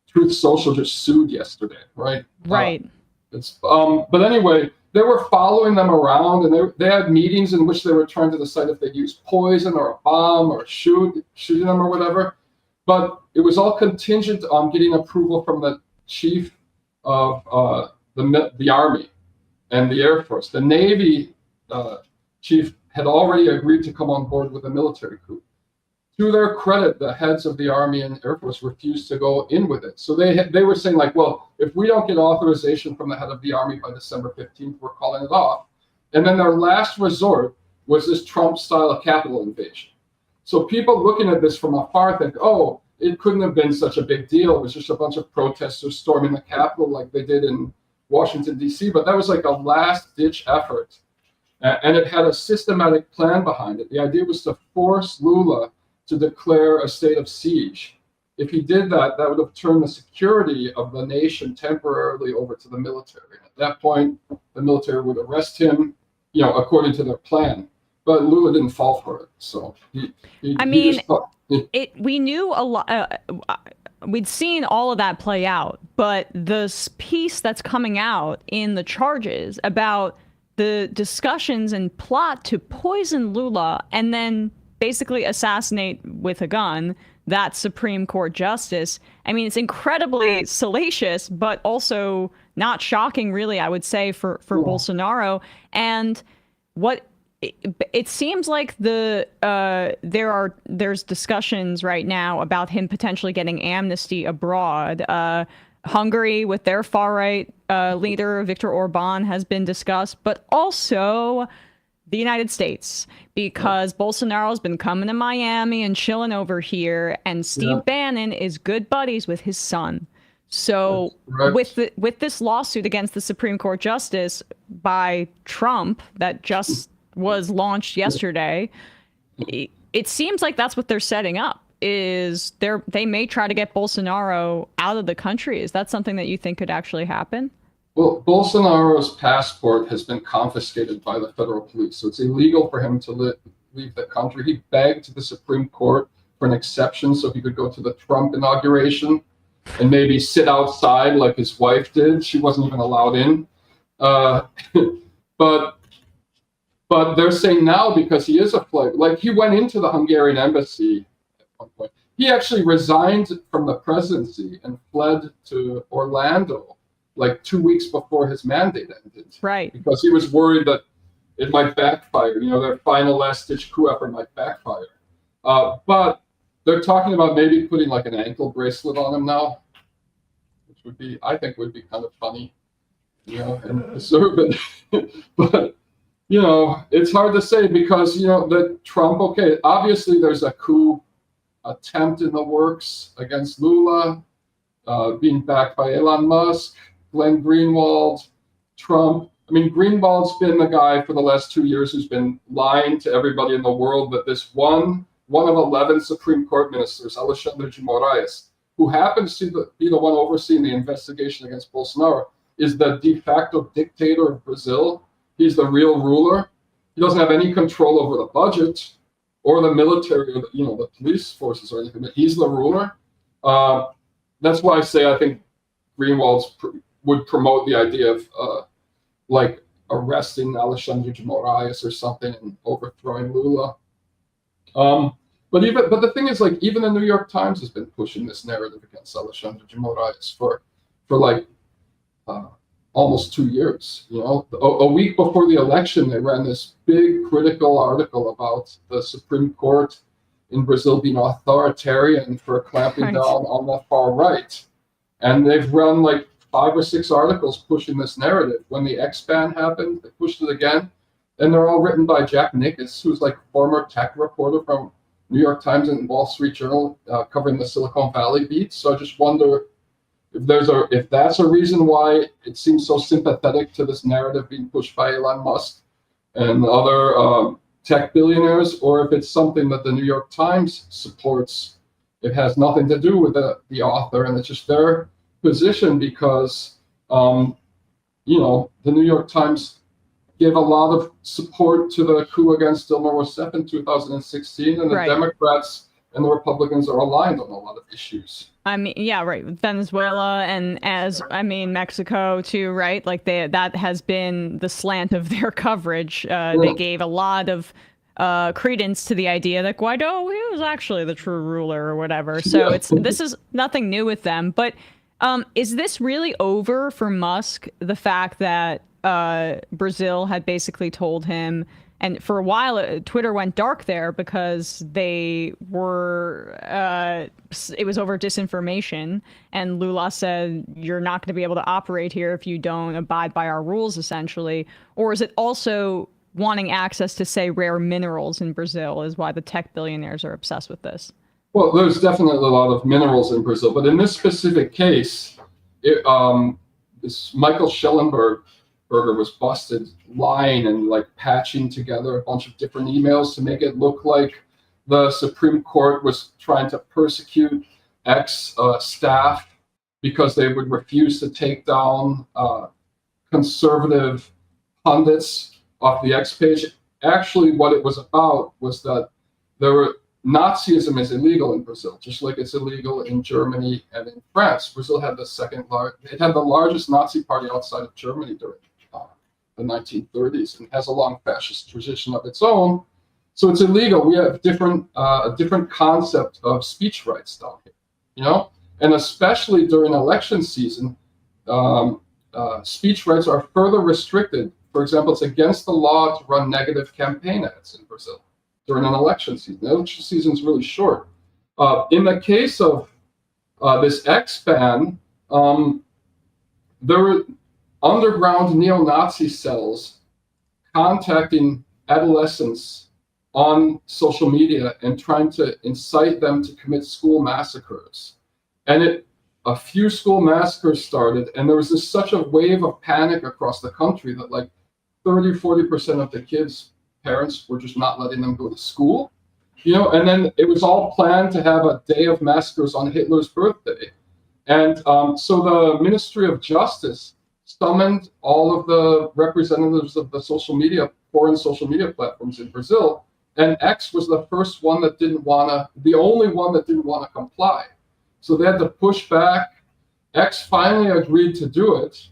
Truth Social just sued yesterday, right? Right. But anyway, they were following them around, and they had meetings in which they were trying to decide if they'd use poison or a bomb or shooting them or whatever. But it was all contingent on getting approval from the chief of the Army and the Air Force. The Navy chief had already agreed to come on board with a military coup. To their credit, the heads of the Army and Air Force refused to go in with it. So they were saying, like, well, if we don't get authorization from the head of the Army by December 15th, we're calling it off. And then their last resort was this Trump-style Capitol invasion. So people looking at this from afar think, oh, it couldn't have been such a big deal. It was just a bunch of protesters storming the Capitol like they did in Washington, D.C. But that was like a last-ditch effort. And it had a systematic plan behind it. The idea was to force Lula to declare a state of siege. If he did that, that would have turned the security of the nation temporarily over to the military. At that point, the military would arrest him, according to their plan. But Lula didn't fall for it. So we knew a lot. We'd seen all of that play out, but this piece that's coming out in the charges about the discussions and plot to poison Lula and then basically assassinate with a gun that Supreme Court justice. I mean, it's incredibly salacious, but also not shocking, really, I would say, for Bolsonaro. And what it seems like there's discussions right now about him potentially getting amnesty abroad. Hungary with their far-right leader, Viktor Orban, has been discussed, but also the United States, because Bolsonaro's been coming to Miami and chilling over here, and Steve Bannon is good buddies with his son. So with this lawsuit against the Supreme Court justice by Trump that just was launched yesterday, it seems like that's what they're setting up. Is they may try to get Bolsonaro out of the country. Is that something that you think could actually happen? Well, Bolsonaro's passport has been confiscated by the federal police, so it's illegal for him to leave the country. He begged the Supreme Court for an exception so he could go to the Trump inauguration and maybe sit outside like his wife did. She wasn't even allowed in. But they're saying now, because he is a flight, like he went into the Hungarian embassy at one point. He actually resigned from the presidency and fled to Orlando like 2 weeks before his mandate ended. Right. Because he was worried that it might backfire. Their final last-ditch coup effort might backfire. But they're talking about maybe putting like an ankle bracelet on him now, which I think would be kind of funny, and deserve it. But it's hard to say because, the Trump, obviously there's a coup attempt in the works against Lula, being backed by Elon Musk, Glenn Greenwald, Trump. I mean, Greenwald's been the guy for the last 2 years who's been lying to everybody in the world that this one of 11 Supreme Court ministers, Alexandre de Moraes, who happens to be the one overseeing the investigation against Bolsonaro, is the de facto dictator of Brazil. He's the real ruler. He doesn't have any control over the budget or the military or the police forces or anything, but he's the ruler. That's why I say I think Greenwald would promote the idea of like arresting Alexandre de Moraes or something and overthrowing Lula. But the thing is, like, even the New York Times has been pushing this narrative against Alexandre de Moraes for like almost 2 years. A week before the election, they ran this big critical article about the Supreme Court in Brazil being authoritarian for clamping down on the far right. And they've run like 5 or 6 articles pushing this narrative. When the X-ban happened, they pushed it again. And they're all written by Jack Nickus, who's like former tech reporter from New York Times and Wall Street Journal, covering the Silicon Valley beat. So I just wonder if that's a reason why it seems so sympathetic to this narrative being pushed by Elon Musk and other tech billionaires, or if it's something that the New York Times supports. It has nothing to do with the author, and it's just their position because, the New York Times gave a lot of support to the coup against Dilma Rousseff in 2016, and the Democrats and the Republicans are aligned on a lot of issues. I mean, yeah, right. Venezuela and Mexico too, right? Like that has been the slant of their coverage. They gave a lot of credence to the idea that Guaido, he was actually the true ruler or whatever. So this is nothing new with them. But is this really over for Musk? The fact that Brazil had basically told him, And for a while, Twitter went dark there because they were, it was over disinformation. And Lula said, you're not going to be able to operate here if you don't abide by our rules, essentially. Or is it also wanting access to, say, rare minerals in Brazil is why the tech billionaires are obsessed with this? Well, there's definitely a lot of minerals in Brazil, but in this specific case, this Michael Schellenberger was busted lying and like patching together a bunch of different emails to make it look like the Supreme Court was trying to persecute staff because they would refuse to take down conservative pundits off the X page. Actually, what it was about was that Nazism is illegal in Brazil, just like it's illegal in Germany and in France. Brazil had the largest Nazi party outside of Germany during the 1930s and has a long fascist tradition of its own. So it's illegal. We have a different concept of speech rights down here, and especially during election season, speech rights are further restricted. For example, it's against the law to run negative campaign ads in Brazil during an election season. The election season is really short. In the case of this X ban, there were underground neo-Nazi cells contacting adolescents on social media and trying to incite them to commit school massacres. And a few school massacres started, and there was such a wave of panic across the country that like 30-40% of the kids' parents were just not letting them go to school, and then it was all planned to have a day of massacres on Hitler's birthday. And so the Ministry of Justice summoned all of the representatives of the foreign social media platforms in Brazil, and X was the only one that didn't want to comply. So they had to push back. X finally agreed to do it,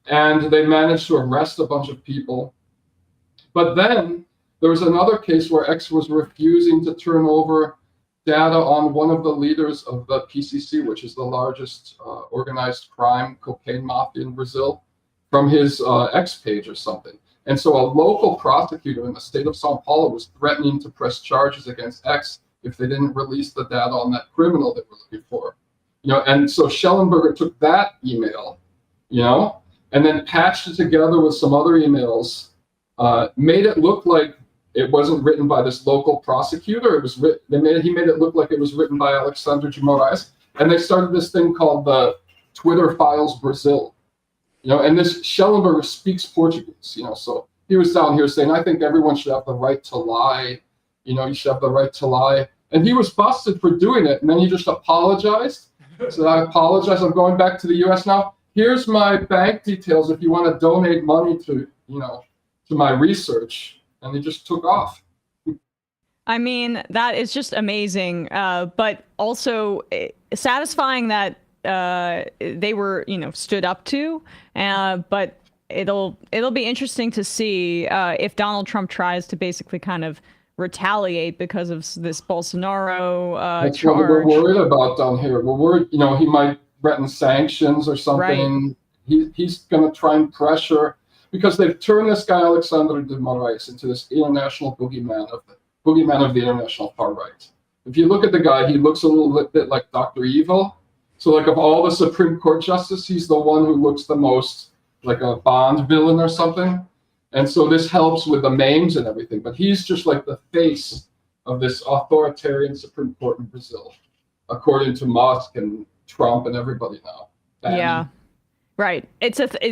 and they managed to arrest a bunch of people. But then there was another case where X was refusing to turn over data on one of the leaders of the PCC, which is the largest organized crime cocaine mafia in Brazil, from his X page or something. And so a local prosecutor in the state of Sao Paulo was threatening to press charges against X if they didn't release the data on that criminal they were looking for. And so Schellenberger took that email, and then patched it together with some other emails, made it look like it wasn't written by this local prosecutor. He made it look like it was written by Alexandre de Moraes, and they started this thing called the Twitter Files Brazil, and this Schellenberger speaks Portuguese, so he was down here saying, I think everyone should have the right to lie, you should have the right to lie, and he was busted for doing it, and then he just apologized. So I apologize, I'm going back to the US now. Here's my bank details if you want to donate money to my research. And they just took off. I mean, that is just amazing, but also satisfying that they were, stood up to. But it'll be interesting to see if Donald Trump tries to basically kind of retaliate because of this Bolsonaro That's charge. what we're worried about down here. We're worried, he might threaten sanctions or something. Right. He's going to try and pressure, because they've turned this guy Alexandre de Moraes into this international boogeyman of the international far right. If you look at the guy, he looks a little bit like Dr. Evil. So like of all the Supreme Court justices, he's the one who looks the most like a Bond villain or something. And so this helps with the memes and everything. But he's just like the face of this authoritarian Supreme Court in Brazil, according to Musk and Trump and everybody now. Yeah. Right.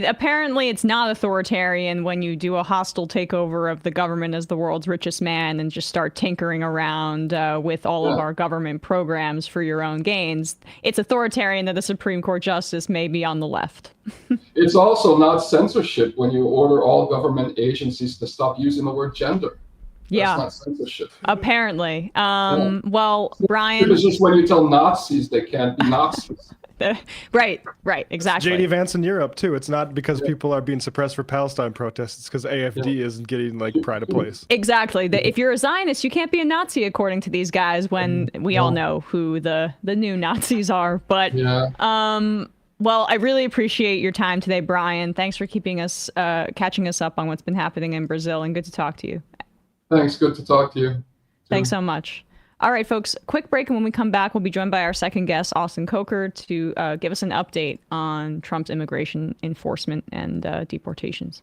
Apparently it's not authoritarian when you do a hostile takeover of the government as the world's richest man and just start tinkering around with all of our government programs for your own gains. It's authoritarian that the Supreme Court justice may be on the left. It's also not censorship when you order all government agencies to stop using the word gender. Yeah. That's not censorship. Apparently. Well, Brian. It's just when you tell Nazis they can't be Nazis. Right, exactly. JD Vance in Europe too. It's not because people are being suppressed for Palestine protests. It's because AFD isn't getting pride of place. Exactly. If you're a Zionist, you can't be a Nazi according to these guys. When we all know who the new Nazis are. But Well, I really appreciate your time today, Brian. Thanks for keeping us, catching us up on what's been happening in Brazil, and good to talk to you. Thanks. Good to talk to you. Thanks so much. All right, folks, quick break, and when we come back, we'll be joined by our second guest, Austin Kocher, to give us an update on Trump's immigration enforcement and deportations.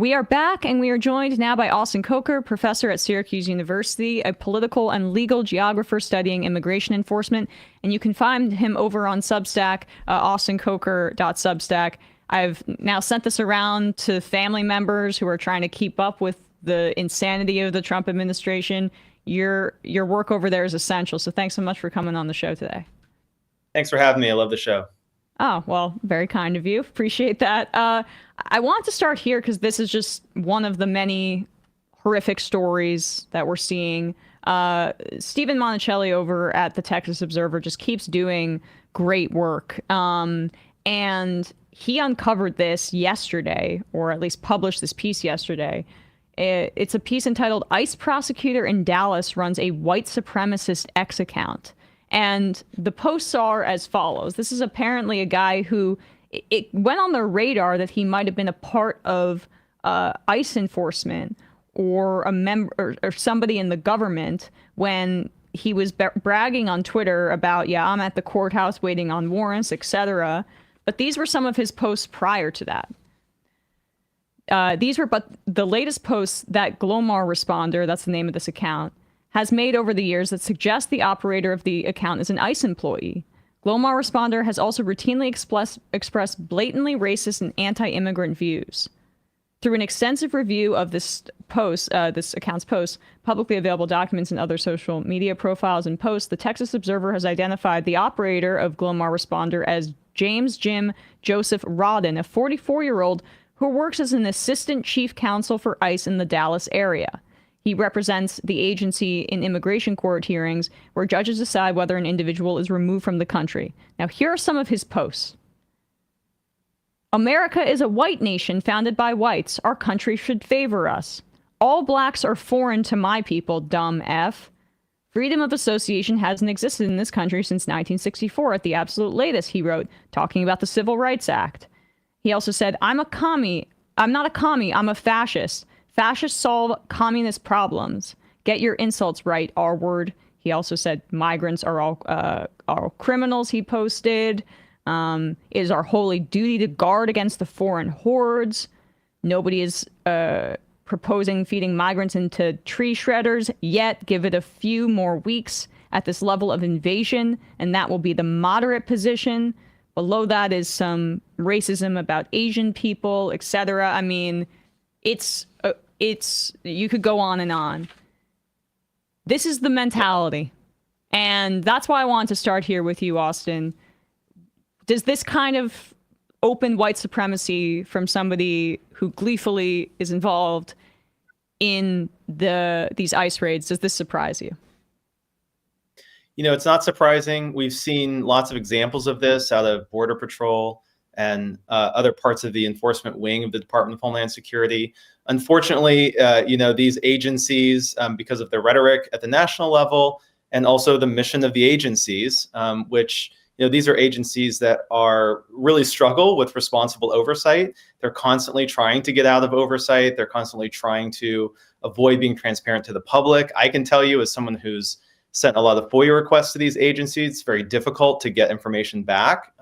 We are back, and we are joined now by Austin Kocher, professor at Syracuse University, a political and legal geographer studying immigration enforcement. And you can find him over on Substack, austinkocher.substack. I've now sent this around to family members who are trying to keep up with the insanity of the Trump administration. Your work over there is essential. So thanks so much for coming on the show today. Thanks for having me. I love the show. Oh, well, very kind of you. Appreciate that. I want to start here because this is just one of the many horrific stories that we're seeing. Stephen Monticelli over at the Texas Observer just keeps doing great work. And he uncovered this yesterday, or at least published this piece yesterday. It's a piece entitled "ICE Prosecutor in Dallas Runs a White Supremacist X Account." And the posts are as follows. This is apparently a guy who it went on the radar that he might have been a part of ICE enforcement or a member or somebody in the government when he was bragging on Twitter about, yeah, I'm at the courthouse waiting on warrants, etc. But these were some of his posts prior to that. These were but the latest posts that Glomar Responder, that's the name of this account, has made over the years that suggest the operator of the account is an ICE employee. Glomar Responder has also routinely expressed blatantly racist and anti-immigrant views. Through an extensive review of this account's posts, publicly available documents, and other social media profiles and posts, the Texas Observer has identified the operator of Glomar Responder as James Jim Joseph Rodden, a 44-year-old who works as an assistant chief counsel for ICE in the Dallas area. He represents the agency in immigration court hearings where judges decide whether an individual is removed from the country. Now, here are some of his posts. America is a white nation founded by whites. Our country should favor us. All blacks are foreign to my people, dumb F. Freedom of association hasn't existed in this country since 1964 at the absolute latest, he wrote, talking about the Civil Rights Act. He also said, I'm a commie. I'm not a commie. I'm a fascist. Fascists solve communist problems. Get your insults right, R-word. He also said migrants are all criminals, he posted. It is our holy duty to guard against the foreign hordes. Nobody is proposing feeding migrants into tree shredders yet. Give it a few more weeks at this level of invasion, and that will be the moderate position. Below that is some racism about Asian people, etc. I mean, it's you could go on and on. This is the mentality. And that's why I wanted to start here with you, Austin. Does this kind of open white supremacy from somebody who gleefully is involved in these ICE raids. Does this surprise you? It's not surprising. We've seen lots of examples of this out of Border Patrol and other parts of the enforcement wing of the Department of Homeland Security. Unfortunately, these agencies, because of their rhetoric at the national level and also the mission of the agencies, which these are agencies that are really struggle with responsible oversight. They're constantly trying to get out of oversight. They're constantly trying to avoid being transparent to the public. I can tell you, as someone who's sent a lot of FOIA requests to these agencies, it's very difficult to get information back.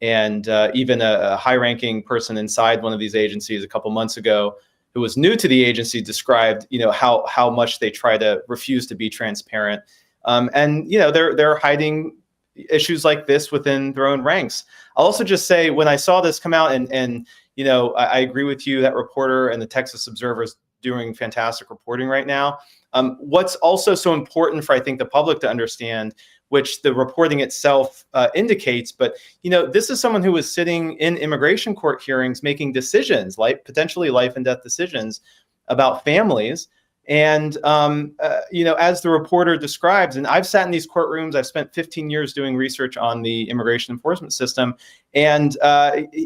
And even a high-ranking person inside one of these agencies a couple months ago, who was new to the agency, described how much they try to refuse to be transparent. And they're hiding issues like this within their own ranks. I'll also just say, when I saw this come out, and I agree with you, that reporter and the Texas Observer is doing fantastic reporting right now. What's also so important for, I think, the public to understand, which the reporting itself indicates, but this is someone who was sitting in immigration court hearings making decisions, like potentially life and death decisions about families. And as the reporter describes, and I've sat in these courtrooms, I've spent 15 years doing research on the immigration enforcement system, and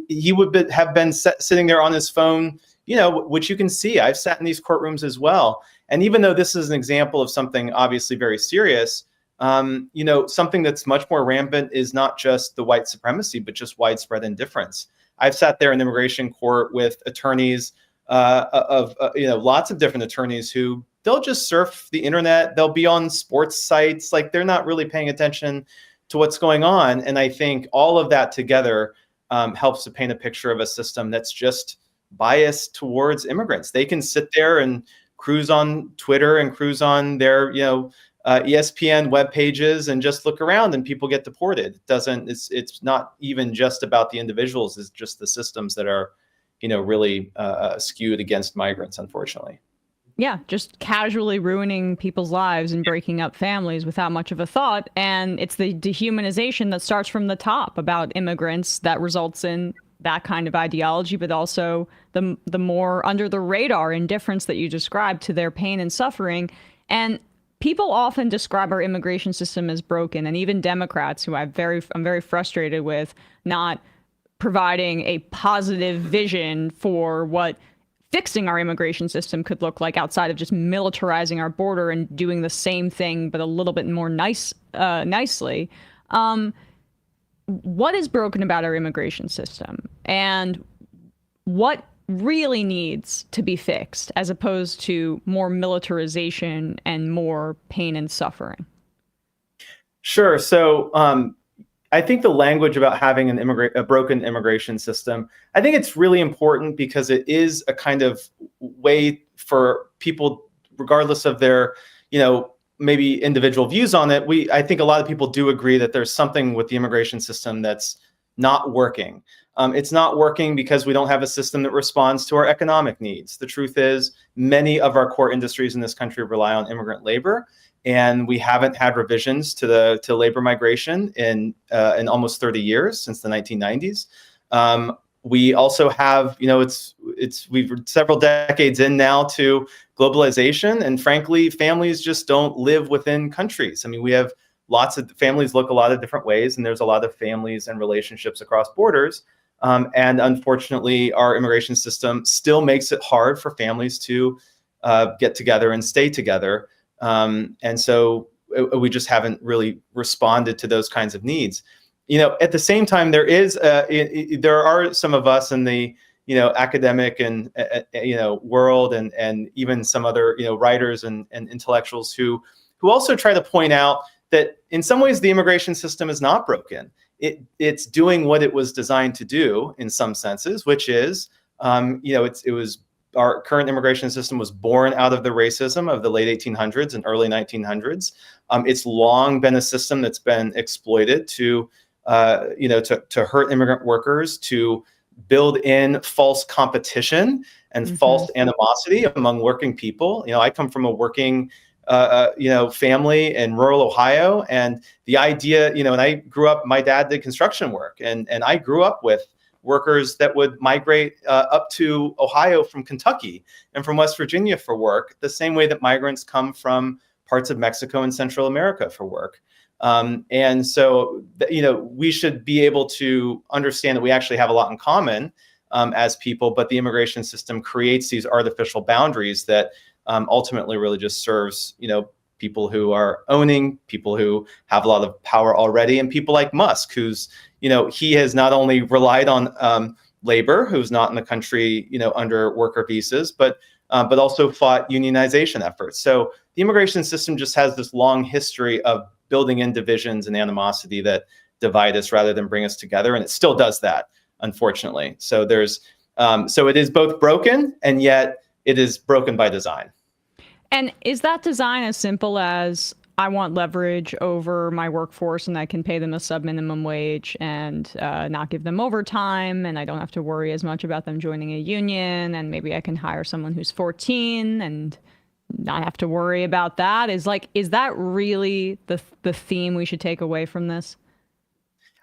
he would have been sitting there on his phone, which you can see. I've sat in these courtrooms as well. And even though this is an example of something obviously very serious, something that's much more rampant is not just the white supremacy, but just widespread indifference. I've sat there in immigration court with attorneys lots of different attorneys who they'll just surf the internet. They'll be on sports sites. Like, they're not really paying attention to what's going on. And I think all of that together helps to paint a picture of a system that's just biased towards immigrants. They can sit there and cruise on Twitter and cruise on their, ESPN web pages and just look around, and people get deported. It's not even just about the individuals. It's just the systems that are, really skewed against migrants, unfortunately. Yeah, just casually ruining people's lives and breaking up families without much of a thought. And it's the dehumanization that starts from the top about immigrants that results in that kind of ideology, but also the more under the radar indifference that you described to their pain and suffering. And people often describe our immigration system as broken, and even Democrats, who I'm very frustrated with, not providing a positive vision for what fixing our immigration system could look like outside of just militarizing our border and doing the same thing but a little bit more nicely. What is broken about our immigration system, and what really needs to be fixed as opposed to more militarization and more pain and suffering? Sure. So I think the language about having a broken immigration system, I think it's really important because it is a kind of way for people, regardless of their, maybe individual views on it. I think a lot of people do agree that there's something with the immigration system that's not working. It's not working because we don't have a system that responds to our economic needs. The truth is, many of our core industries in this country rely on immigrant labor, and we haven't had revisions to labor migration in almost 30 years, since the 1990s. We also have, we've several decades in now to globalization, and frankly, families just don't live within countries. I mean, we have lots of families look a lot of different ways, and there's a lot of families and relationships across borders. And unfortunately, our immigration system still makes it hard for families to get together and stay together. And so we just haven't really responded to those kinds of needs. At the same time, there are some of us in the academic and world, and even some other writers and intellectuals who also try to point out that in some ways the immigration system is not broken. It's doing what it was designed to do in some senses, which is our current immigration system was born out of the racism of the late 1800s and early 1900s. It's long been a system that's been exploited to hurt immigrant workers, to build in false competition and false animosity among working people. I come from a working family in rural Ohio, and the idea, and I grew up, my dad did construction work, and I grew up with workers that would migrate up to Ohio from Kentucky and from West Virginia for work, the same way that migrants come from parts of Mexico and Central America for work. And so, we should be able to understand that we actually have a lot in common as people, but the immigration system creates these artificial boundaries that ultimately really just serves, people who are owning, people who have a lot of power already, and people like Musk, who's, he has not only relied on labor, who's not in the country, under worker visas, but also fought unionization efforts. So the immigration system just has this long history of building in divisions and animosity that divide us rather than bring us together, and it still does that, unfortunately. So so it is both broken, and yet it is broken by design. And is that design as simple as I want leverage over my workforce and I can pay them a sub-minimum wage and not give them overtime, and I don't have to worry as much about them joining a union, and maybe I can hire someone who's 14 and not have to worry about that? Is that really the theme we should take away from this?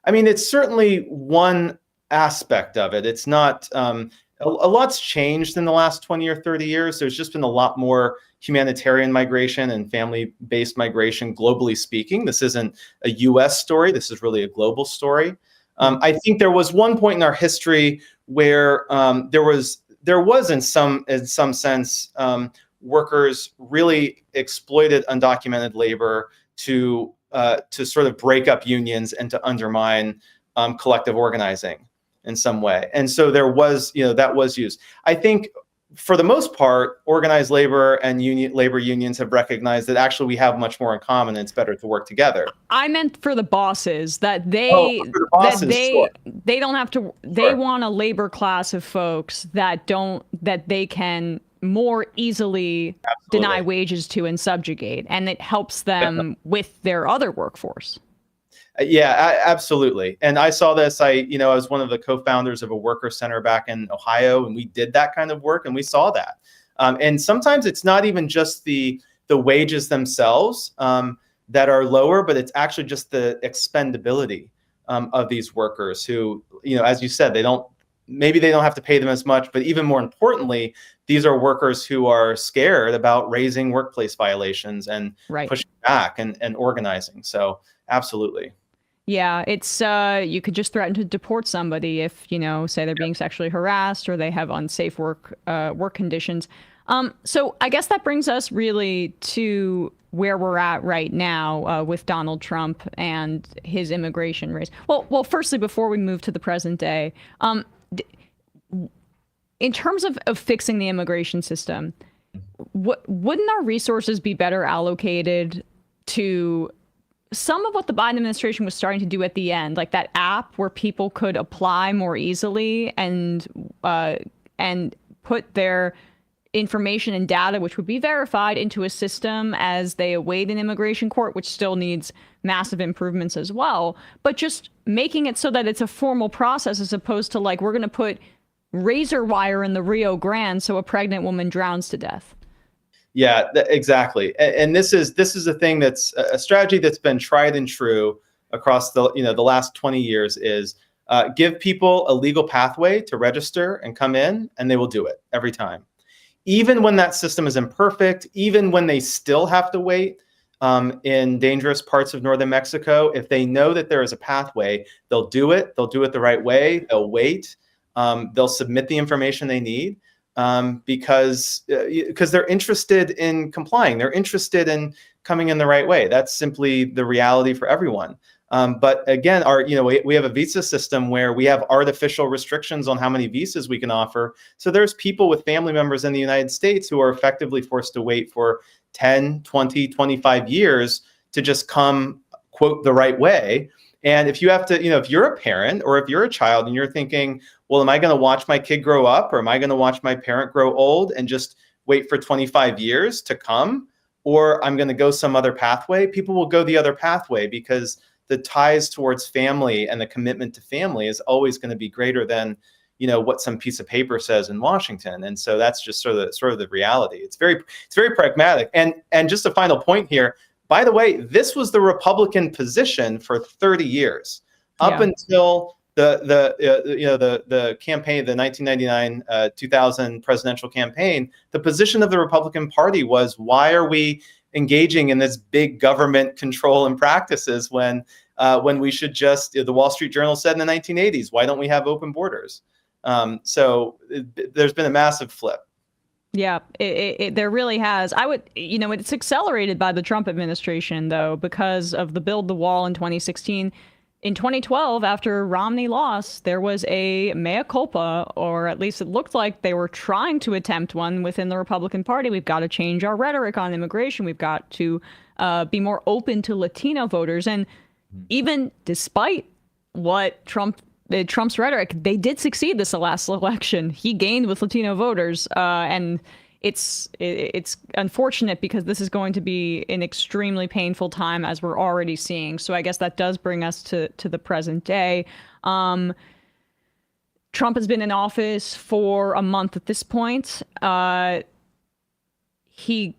I mean, it's certainly one aspect of it. It's not, a lot's changed in the last 20 or 30 years. There's just been a lot more humanitarian migration and family-based migration, globally speaking. This isn't a US story. This is really a global story. I think there was one point in our history where there was in some sense, workers really exploited undocumented labor to sort of break up unions and to undermine collective organizing in some way. And so there was, that was used. I think for the most part, organized labor and labor unions have recognized that actually we have much more in common and it's better to work together. I meant for the bosses, that they sure. they don't have to, they want a labor class of folks that they can more easily deny wages to and subjugate, and it helps them with their other workforce. Yeah, absolutely. And I saw this. I was one of the co-founders of a worker center back in Ohio, and we did that kind of work, and we saw that. And sometimes it's not even just the wages themselves that are lower, but it's actually just the expendability of these workers who, as you said, maybe they don't have to pay them as much, but even more importantly, these are workers who are scared about raising workplace violations and pushing back and organizing. So absolutely. Yeah, it's you could just threaten to deport somebody if, say they're being sexually harassed or they have unsafe work conditions. So I guess that brings us really to where we're at right now with Donald Trump and his immigration race. Well, firstly, before we move to the present day, in terms of fixing the immigration system, wouldn't our resources be better allocated to some of what the Biden administration was starting to do at the end, like that app where people could apply more easily and put their information and data, which would be verified, into a system as they await an immigration court, which still needs massive improvements as well, but just making it so that it's a formal process as opposed to we're going to put razor wire in the Rio Grande so a pregnant woman drowns to death. Yeah, exactly. And this is a thing that's a strategy that's been tried and true across the last 20 years is give people a legal pathway to register and come in, and they will do it every time. Even when that system is imperfect, even when they still have to wait in dangerous parts of northern Mexico, if they know that there is a pathway, they'll do it. They'll do it the right way. They'll wait. They'll submit the information they need. Because they're interested in complying. They're interested in coming in the right way. That's simply the reality for everyone. But again, we have a visa system where we have artificial restrictions on how many visas we can offer. So there's people with family members in the United States who are effectively forced to wait for 10, 20, 25 years to just come, quote, the right way. And if you have to, if you're a parent or if you're a child and you're thinking, well, am I going to watch my kid grow up, or am I going to watch my parent grow old and just wait for 25 years to come? Or I'm going to go some other pathway? People will go the other pathway because the ties towards family and the commitment to family is always going to be greater than, what some piece of paper says in Washington. And so that's just sort of the reality. It's very pragmatic. And just a final point here, by the way, this was the Republican position for 30 years, up until the campaign, the 1999 2000 presidential campaign, the position of the Republican Party was, why are we engaging in this big government control and practices when we should just, the Wall Street Journal said in the 1980s, why don't we have open borders? So there's been a massive flip. Yeah, there really has. It's accelerated by the Trump administration, though, because of the Build the Wall in 2016. In 2012, after Romney lost, there was a mea culpa, or at least it looked like they were trying to attempt one within the Republican Party. We've got to change our rhetoric on immigration. We've got to be more open to Latino voters. And even despite what Trump's rhetoric, they did succeed this last election. He gained with Latino voters, and it's unfortunate because this is going to be an extremely painful time, as we're already seeing. So I guess that does bring us to the present day. Trump has been in office for a month at this point. He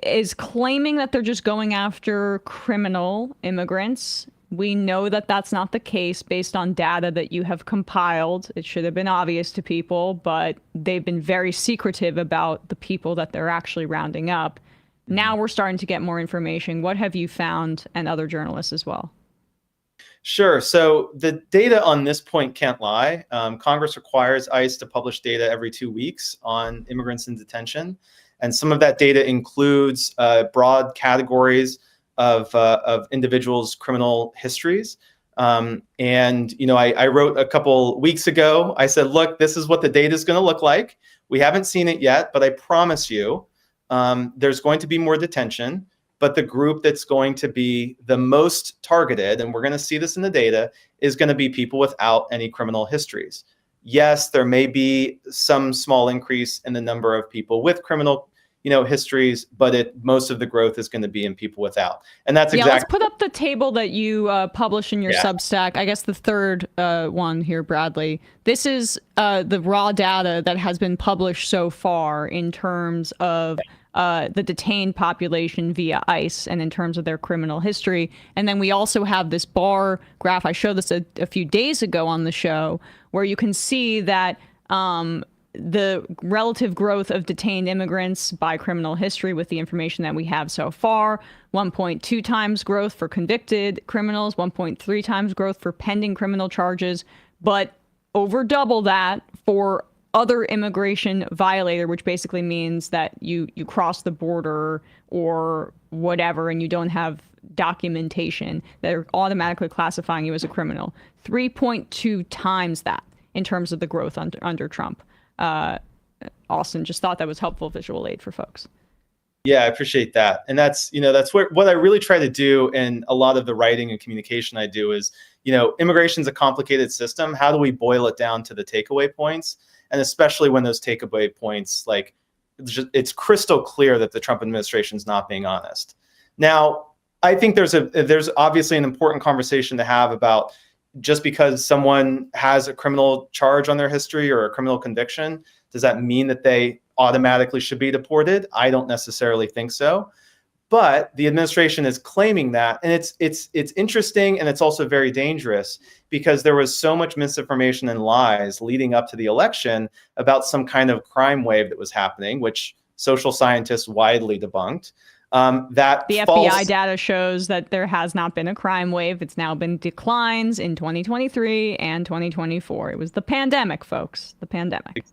is claiming that they're just going after criminal immigrants. We know that that's not the case based on data that you have compiled. It should have been obvious to people, but they've been very secretive about the people that they're actually rounding up. Now we're starting to get more information. What have you found, and other journalists as well? Sure. So the data on this point can't lie. Congress requires ICE to publish data every 2 weeks on immigrants in detention. And some of that data includes broad categories of individuals' criminal histories. I wrote a couple weeks ago, I said, look, this is what the data is going to look like. We haven't seen it yet, but I promise you there's going to be more detention. But the group that's going to be the most targeted, and we're going to see this in the data, is going to be people without any criminal histories. Yes, there may be some small increase in the number of people with criminal histories, but most of the growth is going to be in people without. And that's exactly. Let's put up the table that you publish in your Substack. I guess the third one here, Bradley. This is the raw data that has been published so far in terms of the detained population via ICE and in terms of their criminal history. And then we also have this bar graph. I showed this a few days ago on the show, where you can see that the relative growth of detained immigrants by criminal history with the information that we have so far: 1.2 times growth for convicted criminals, 1.3 times growth for pending criminal charges, but over double that for other immigration violator, which basically means that you cross the border or whatever and you don't have documentation. They're automatically classifying you as a criminal. 3.2 times that in terms of the growth under Trump. Austin, just thought that was helpful visual aid for folks. Yeah, I appreciate that. And that's what I really try to do in a lot of the writing and communication I do is, immigration's a complicated system. How do we boil it down to the takeaway points? And especially when those takeaway points, like, it's crystal clear that the Trump administration is not being honest. Now, I think there's obviously an important conversation to have about, just because someone has a criminal charge on their history or a criminal conviction, does that mean that they automatically should be deported? I don't necessarily think so. But the administration is claiming that, and it's interesting, and it's also very dangerous, because there was so much misinformation and lies leading up to the election about some kind of crime wave that was happening, which social scientists widely debunked. That the FBI data shows that there has not been a crime wave. It's now been declines in 2023 and 2024. It was the pandemic, folks. The pandemic.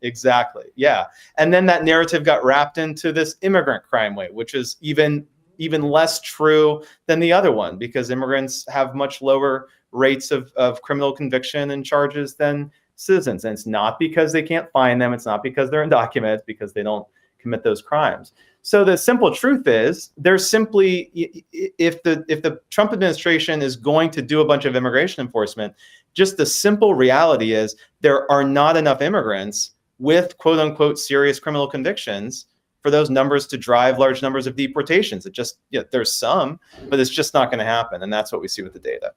Exactly. Yeah. And then that narrative got wrapped into this immigrant crime wave, which is even less true than the other one, because immigrants have much lower rates of criminal conviction and charges than citizens. And it's not because they can't find them. It's not because they're undocumented, because they don't commit those crimes. So the simple truth is, there's simply, if the Trump administration is going to do a bunch of immigration enforcement, just the simple reality is there are not enough immigrants with quote unquote serious criminal convictions for those numbers to drive large numbers of deportations. It just, there's some, but it's just not going to happen. And that's what we see with the data.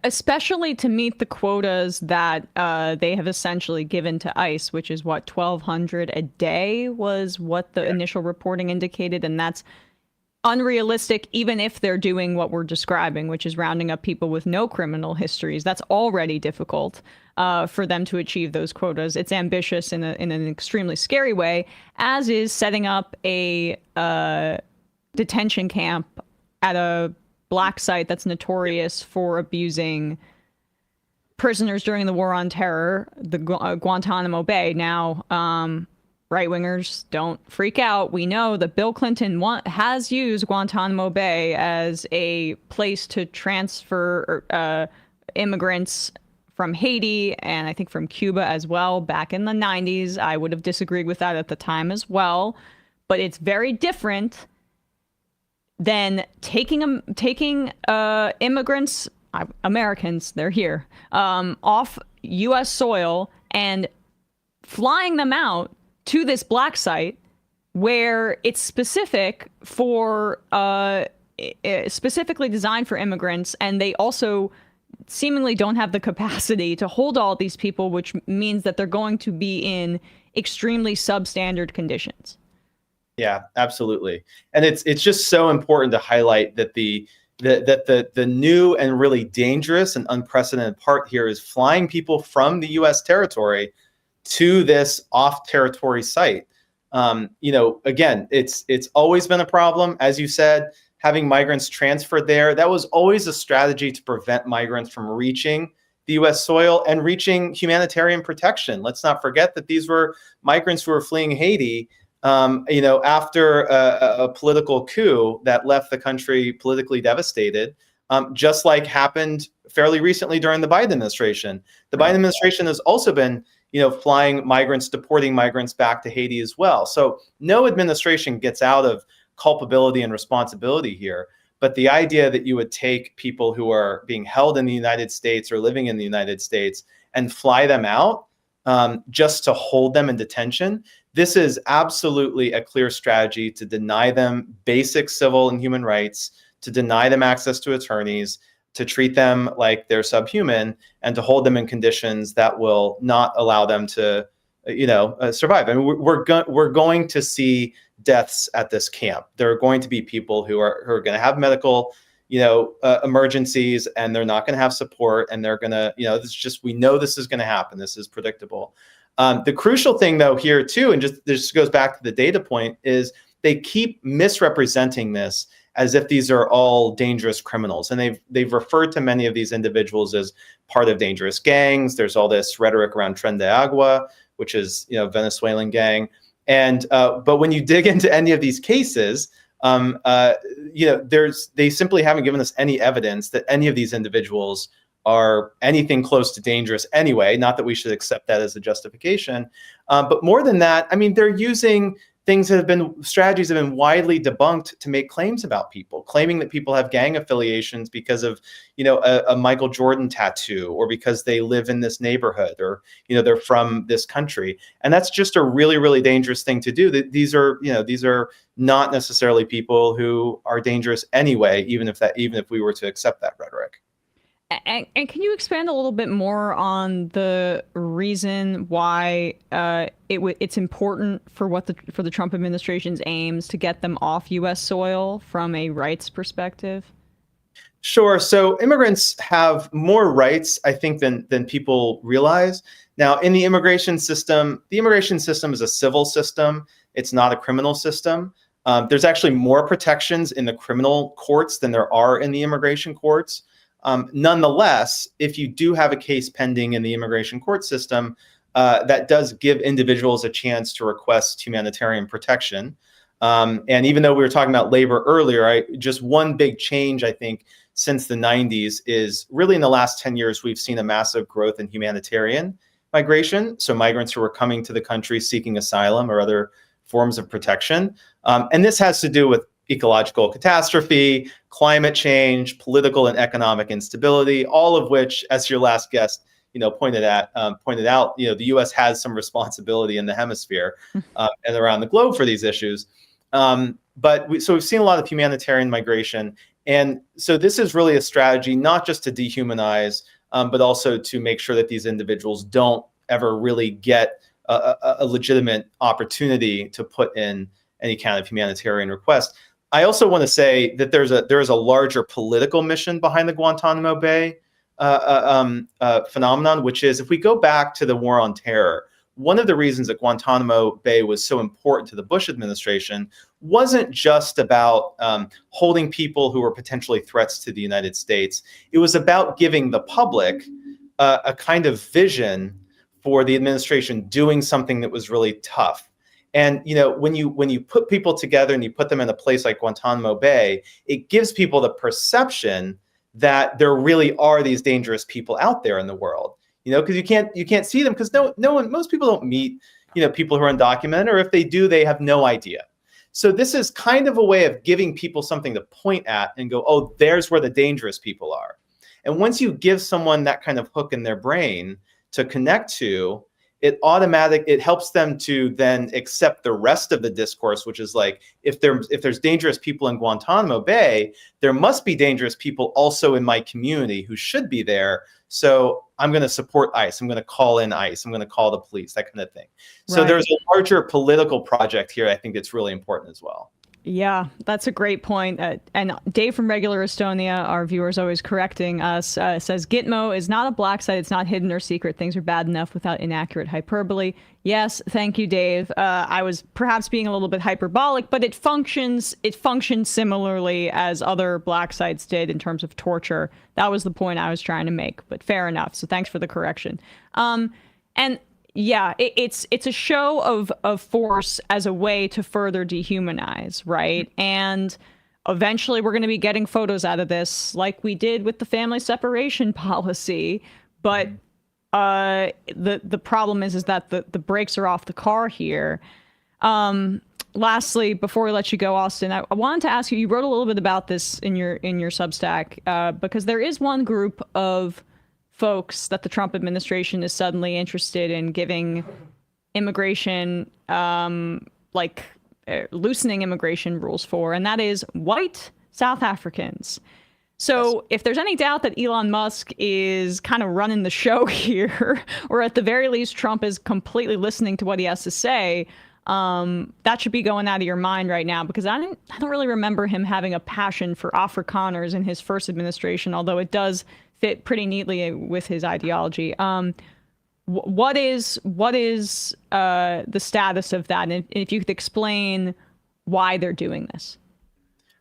Especially to meet the quotas that they have essentially given to ICE, which is what, 1,200 a day was what the initial reporting indicated. And that's unrealistic, even if they're doing what we're describing, which is rounding up people with no criminal histories. That's already difficult for them to achieve those quotas. It's ambitious in an extremely scary way, as is setting up a detention camp at a black site that's notorious for abusing prisoners during the War on Terror, the Guantanamo Bay. Now, right-wingers, don't freak out. We know that Bill Clinton has used Guantanamo Bay as a place to transfer immigrants from Haiti and I think from Cuba as well back in the 90s. I would have disagreed with that at the time as well. But it's very different than taking immigrants, Americans, they're here, off U.S. soil and flying them out to this black site where it's specifically designed for immigrants, and they also seemingly don't have the capacity to hold all these people, which means that they're going to be in extremely substandard conditions. Yeah, absolutely. And it's just so important to highlight that the new and really dangerous and unprecedented part here is flying people from the U.S. territory to this off-territory site. Again, it's always been a problem. As you said, having migrants transferred there, that was always a strategy to prevent migrants from reaching the U.S. soil and reaching humanitarian protection. Let's not forget that these were migrants who were fleeing Haiti, after a political coup that left the country politically devastated, just like happened fairly recently during the Biden administration. The Biden administration has also been, flying migrants, deporting migrants back to Haiti as well. So no administration gets out of culpability and responsibility here. But the idea that you would take people who are being held in the United States or living in the United States and fly them out just to hold them in detention, this is absolutely a clear strategy to deny them basic civil and human rights, to deny them access to attorneys, to treat them like they're subhuman, and to hold them in conditions that will not allow them to, survive. I mean, we're going to see deaths at this camp. There are going to be people who are going to have medical, emergencies, and they're not going to have support, and they're going to, we know this is going to happen. This is predictable. The crucial thing, though, here too, and this goes back to the data point, is they keep misrepresenting this as if these are all dangerous criminals, and they've referred to many of these individuals as part of dangerous gangs. There's all this rhetoric around Tren de Agua, which is Venezuelan gang, and but when you dig into any of these cases, they simply haven't given us any evidence that any of these individuals are anything close to dangerous anyway. Not that we should accept that as a justification. But more than that, I mean, they're using strategies that have been widely debunked to make claims about people, claiming that people have gang affiliations because of, a Michael Jordan tattoo, or because they live in this neighborhood, or, they're from this country. And that's just a really, really dangerous thing to do. These are not necessarily people who are dangerous anyway, even if we were to accept that rhetoric. And can you expand a little bit more on the reason why it's important for the Trump administration's aims to get them off U.S. soil from a rights perspective? Sure. So immigrants have more rights, I think, than people realize. Now, in the immigration system is a civil system. It's not a criminal system. There's actually more protections in the criminal courts than there are in the immigration courts. Nonetheless, if you do have a case pending in the immigration court system, that does give individuals a chance to request humanitarian protection. And even though we were talking about labor earlier, just one big change, I think, since the 90s is really in the last 10 years, we've seen a massive growth in humanitarian migration. So migrants who are coming to the country seeking asylum or other forms of protection. And this has to do with ecological catastrophe, climate change, political and economic instability, all of which, as your last guest, pointed out, the U.S. has some responsibility in the hemisphere and around the globe for these issues. So we've seen a lot of humanitarian migration, and so this is really a strategy not just to dehumanize, but also to make sure that these individuals don't ever really get a legitimate opportunity to put in any kind of humanitarian request. I also want to say that there is a larger political mission behind the Guantanamo Bay phenomenon, which is, if we go back to the War on Terror, one of the reasons that Guantanamo Bay was so important to the Bush administration wasn't just about holding people who were potentially threats to the United States. It was about giving the public a kind of vision for the administration doing something that was really tough. And when you put people together and you put them in a place like Guantanamo Bay, it gives people the perception that there really are these dangerous people out there in the world. Because you can't see them, because most people don't meet people who are undocumented, or if they do, they have no idea. So this is kind of a way of giving people something to point at and go, oh, there's where the dangerous people are. And once you give someone that kind of hook in their brain to connect to, it helps them to then accept the rest of the discourse, which is like, if there's dangerous people in Guantanamo Bay, there must be dangerous people also in my community who should be there. So I'm going to support ICE. I'm going to call in ICE. I'm going to call the police, that kind of thing. So there's a larger political project here. I think it's really important as well. Yeah, that's a great point. And Dave from Regular Estonia, our viewer, is always correcting us, says Gitmo is not a black site. It's not hidden or secret. Things are bad enough without inaccurate hyperbole. Yes, thank you, Dave. I was perhaps being a little bit hyperbolic, but it functions similarly as other black sites did in terms of torture. That was the point I was trying to make, but fair enough. So thanks for the correction. And yeah, it's a show of force as a way to further dehumanize, right? And eventually we're going to be getting photos out of this like we did with the family separation policy. But the problem is that the brakes are off the car here. Lastly, before we let you go, Austin, I wanted to ask you wrote a little bit about this in your Substack, because there is one group of folks that the Trump administration is suddenly interested in giving immigration, loosening immigration rules for, and that is white South Africans. So if there's any doubt that Elon Musk is kind of running the show here, or at the very least Trump is completely listening to what he has to say, that should be going out of your mind right now, because I don't really remember him having a passion for Afrikaners in his first administration, although it does fit pretty neatly with his ideology. What is the status of that? And if you could explain why they're doing this.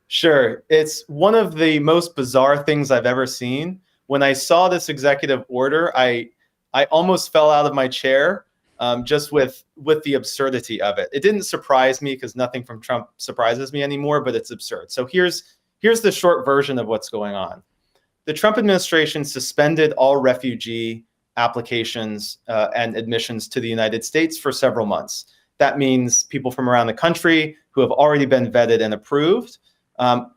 Sure. It's one of the most bizarre things I've ever seen. When I saw this executive order, I almost fell out of my chair, just with the absurdity of it. It didn't surprise me, because nothing from Trump surprises me anymore, but it's absurd. So here's the short version of what's going on. The Trump administration suspended all refugee applications and admissions to the United States for several months. That means people from around the country who have already been vetted and approved.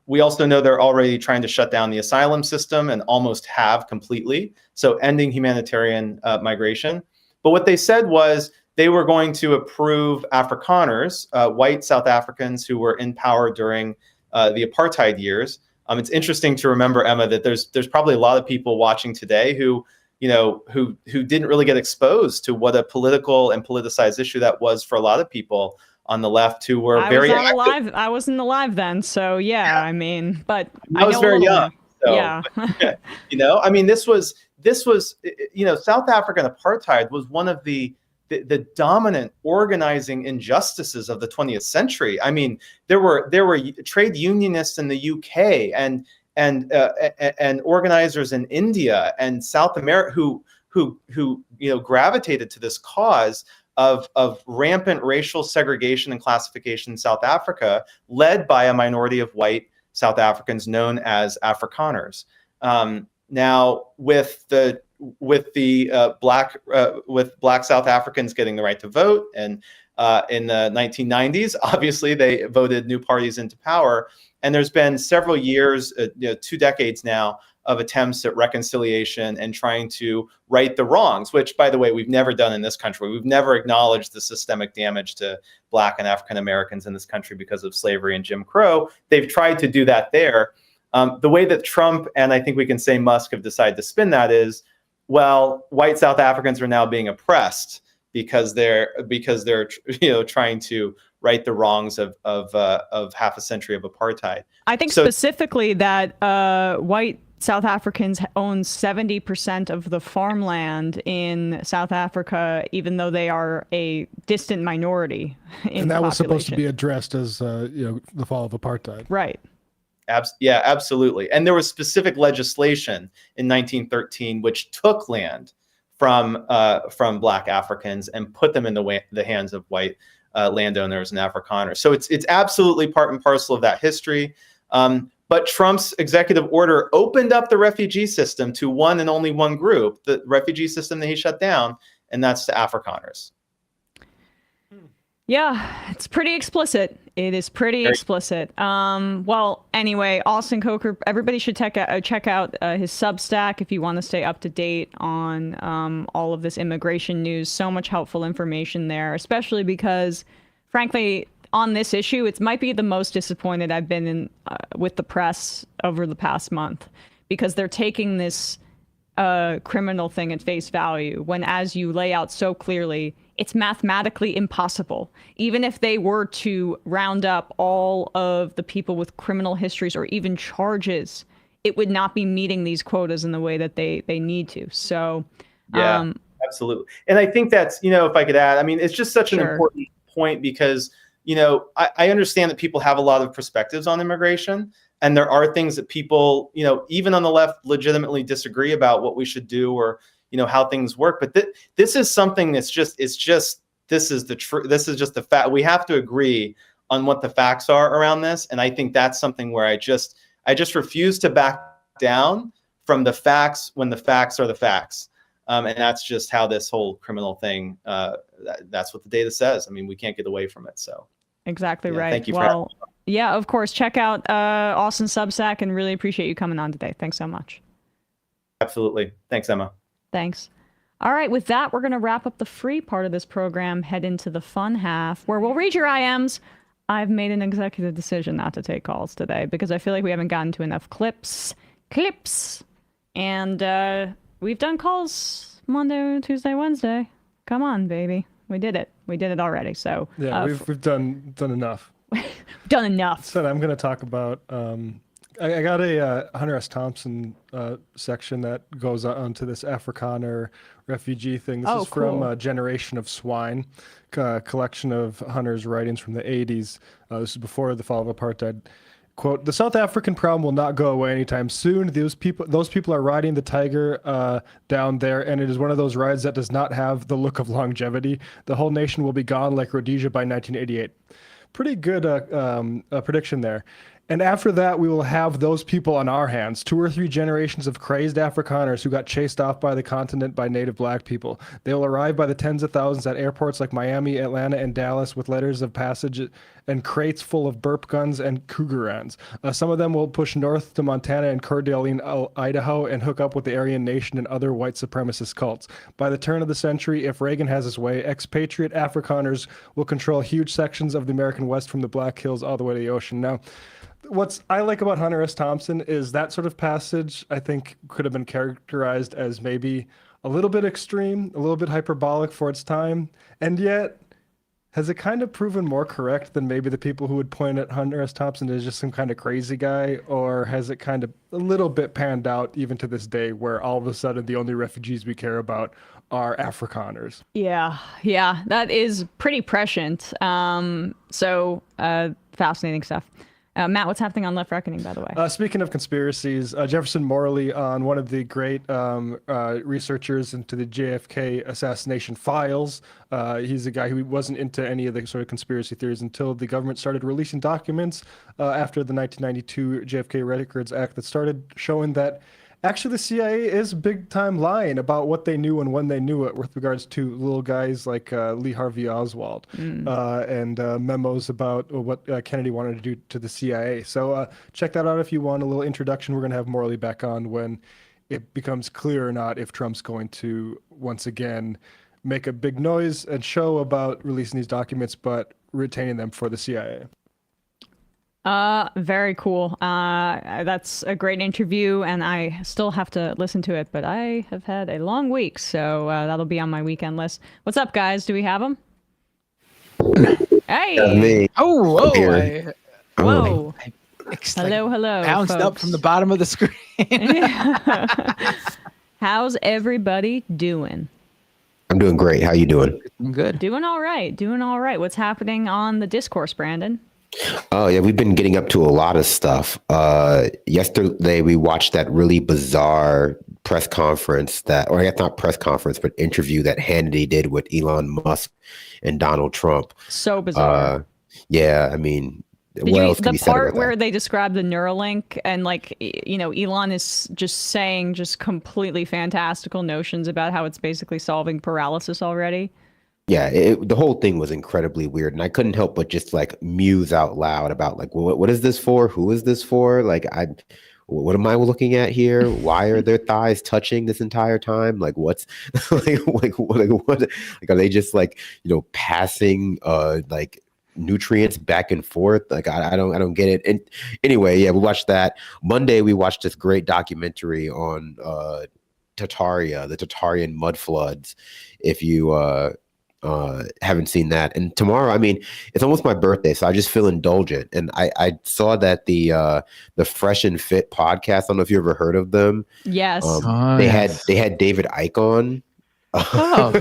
We also know they're already trying to shut down the asylum system, and almost have completely. So ending humanitarian migration. But what they said was they were going to approve Afrikaners, white South Africans who were in power during the apartheid years. It's interesting to remember, Emma, that there's probably a lot of people watching today who didn't really get exposed to what a political and politicized issue that was for a lot of people on the left who were very active. Alive. I wasn't alive then, so yeah. I mean, but I was very young. So, yeah. I mean, this was South African apartheid was one of the dominant organizing injustices of the 20th century. I mean, there were trade unionists in the UK and organizers in India and South America who gravitated to this cause of rampant racial segregation and classification in South Africa, led by a minority of white South Africans known as Afrikaners. Now, with black South Africans getting the right to vote, and in the 1990s, obviously they voted new parties into power, and there's been several years, 2 decades now, of attempts at reconciliation and trying to right the wrongs, which, by the way, we've never done in this country. We've never acknowledged the systemic damage to Black and African Americans in this country because of slavery and Jim Crow. They've tried to do that there. The way that Trump, and I think we can say Musk, have decided to spin that is, well, white South Africans are now being oppressed because they're trying to right the wrongs of half a century of apartheid. I think specifically that white South Africans own 70% of the farmland in South Africa, even though they are a distant minority in and that the was supposed to population. be addressed as the fall of apartheid. Right. Yeah, absolutely. And there was specific legislation in 1913 which took land from Black Africans and put them in the hands of white landowners and Afrikaners. So it's absolutely part and parcel of that history. But Trump's executive order opened up the refugee system to one and only one group, the refugee system that he shut down, and that's to Afrikaners. Yeah, it's pretty explicit. It is pretty explicit. Well, anyway, Austin Kocher, everybody should check out his Substack if you want to stay up to date on all of this immigration news. So much helpful information there, especially because, frankly, on this issue, it might be the most disappointed I've been in with the press over the past month, because they're taking this criminal thing at face value when, as you lay out so clearly, it's mathematically impossible. Even if they were to round up all of the people with criminal histories or even charges, it would not be meeting these quotas in the way that they need to. So, yeah, absolutely. And I think that's, if I could add, I mean, it's just such an important point because, I understand that people have a lot of perspectives on immigration, and there are things that people, even on the left, legitimately disagree about what we should do or, how things work. But this is something that's this is just the fact. We have to agree on what the facts are around this. And I think that's something where I just refuse to back down from the facts when the facts are the facts. And that's just how this whole criminal thing, that's what the data says. I mean, we can't get away from it. So exactly right. Thank you. Well, yeah, of course. Check out Austin's Substack, and really appreciate you coming on today. Thanks so much. Absolutely. Thanks, Emma. Thanks. All right. With that, we're going to wrap up the free part of this program, head into the fun half where we'll read your IMs. I've made an executive decision not to take calls today because I feel like we haven't gotten to enough clips. And we've done calls Monday, Tuesday, Wednesday. Come on, baby. We did it. We did it already. So yeah, we've done enough. Done enough. So I'm going to talk about. I got a Hunter S. Thompson section that goes on to this Afrikaner refugee thing. This is cool. from Generation of Swine, collection of Hunter's writings from the 80s. This is before the fall of apartheid. Quote, "The South African problem will not go away anytime soon. Those people are riding the tiger down there, and it is one of those rides that does not have the look of longevity. The whole nation will be gone like Rhodesia by 1988. Pretty good prediction there. And after that, we will have those people on our hands, 2 or 3 generations of crazed Afrikaners who got chased off by the continent by native black people. They will arrive by the tens of thousands at airports like Miami, Atlanta, and Dallas with letters of passage and crates full of burp guns and cougarans. Some of them will push north to Montana and Coeur d'Alene, Idaho, and hook up with the Aryan Nation and other white supremacist cults. By the turn of the century, if Reagan has his way, expatriate Afrikaners will control huge sections of the American West from the Black Hills all the way to the ocean." Now, what I like about Hunter S. Thompson is that sort of passage, I think, could have been characterized as maybe a little bit extreme, a little bit hyperbolic for its time, and yet has it kind of proven more correct than maybe the people who would point at Hunter S. Thompson as just some kind of crazy guy, or has it kind of a little bit panned out even to this day where all of a sudden the only refugees we care about are Afrikaners? Yeah, that is pretty prescient. Fascinating stuff. Matt, what's happening on Left Reckoning, by the way? Speaking of conspiracies, Jefferson Morley, on one of the great researchers into the JFK assassination files. He's a guy who wasn't into any of the sort of conspiracy theories until the government started releasing documents after the 1992 JFK Records Act that started showing that actually the CIA is big time lying about what they knew and when they knew it with regards to little guys like Lee Harvey Oswald and memos about what Kennedy wanted to do to the CIA. So check that out if you want a little introduction. We're going to have Morley back on when it becomes clear or not if Trump's going to once again make a big noise and show about releasing these documents but retaining them for the CIA. Very cool. That's a great interview, and I still have to listen to it, but I have had a long week, so that'll be on my weekend list. What's up, guys? Do we have them? Hey. That's me. Oh, whoa. Here. Whoa. Hello, bounced up from the bottom of the screen. How's everybody doing? I'm doing great. How you doing? I'm good. Doing all right. Doing all right. What's happening on the discourse, Brandon? Oh, yeah, we've been getting up to a lot of stuff. Yesterday, we watched that really bizarre press conference or I guess not press conference, but interview that Hannity did with Elon Musk and Donald Trump. So bizarre. Yeah, I mean, what else can be said about that? The part where they describe the Neuralink and Elon is just saying just completely fantastical notions about how it's basically solving paralysis already. Yeah, the whole thing was incredibly weird, and I couldn't help but just muse out loud about what is this for? Who is this for? What am I looking at here? Why are their thighs touching this entire time? What's what? Are they just passing nutrients back and forth? I don't get it. And anyway, yeah, we watched that. Monday we watched this great documentary on Tartaria, the Tartarian mud floods. If you haven't seen that. And tomorrow, I mean, it's almost my birthday, so I just feel indulgent. And I saw that the Fresh and Fit podcast, I don't know if you ever heard of them. Yes. They had David Icke on. Oh.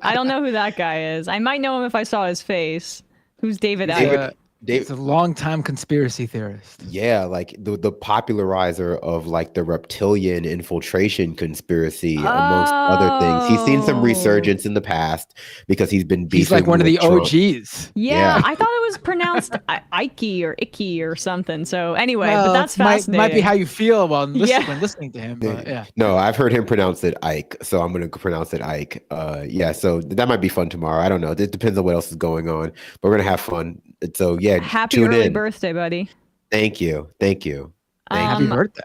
I don't know who that guy is. I might know him if I saw his face. Who's David Icke? He's a longtime conspiracy theorist. Yeah, the popularizer of the reptilian infiltration conspiracy, amongst other things. He's seen some resurgence in the past because he's been beefing. He's one of the Trump. OGs. Yeah, I thought it was pronounced Ike or Icky or something. So anyway, but that's fascinating. Might be how you feel when listening to him. But yeah. No, I've heard him pronounce it Ike, so I'm going to pronounce it Ike. Yeah, so that might be fun tomorrow. I don't know. It depends on what else is going on, but we're going to have fun. So yeah, happy early birthday, buddy. Thank you. Happy birthday.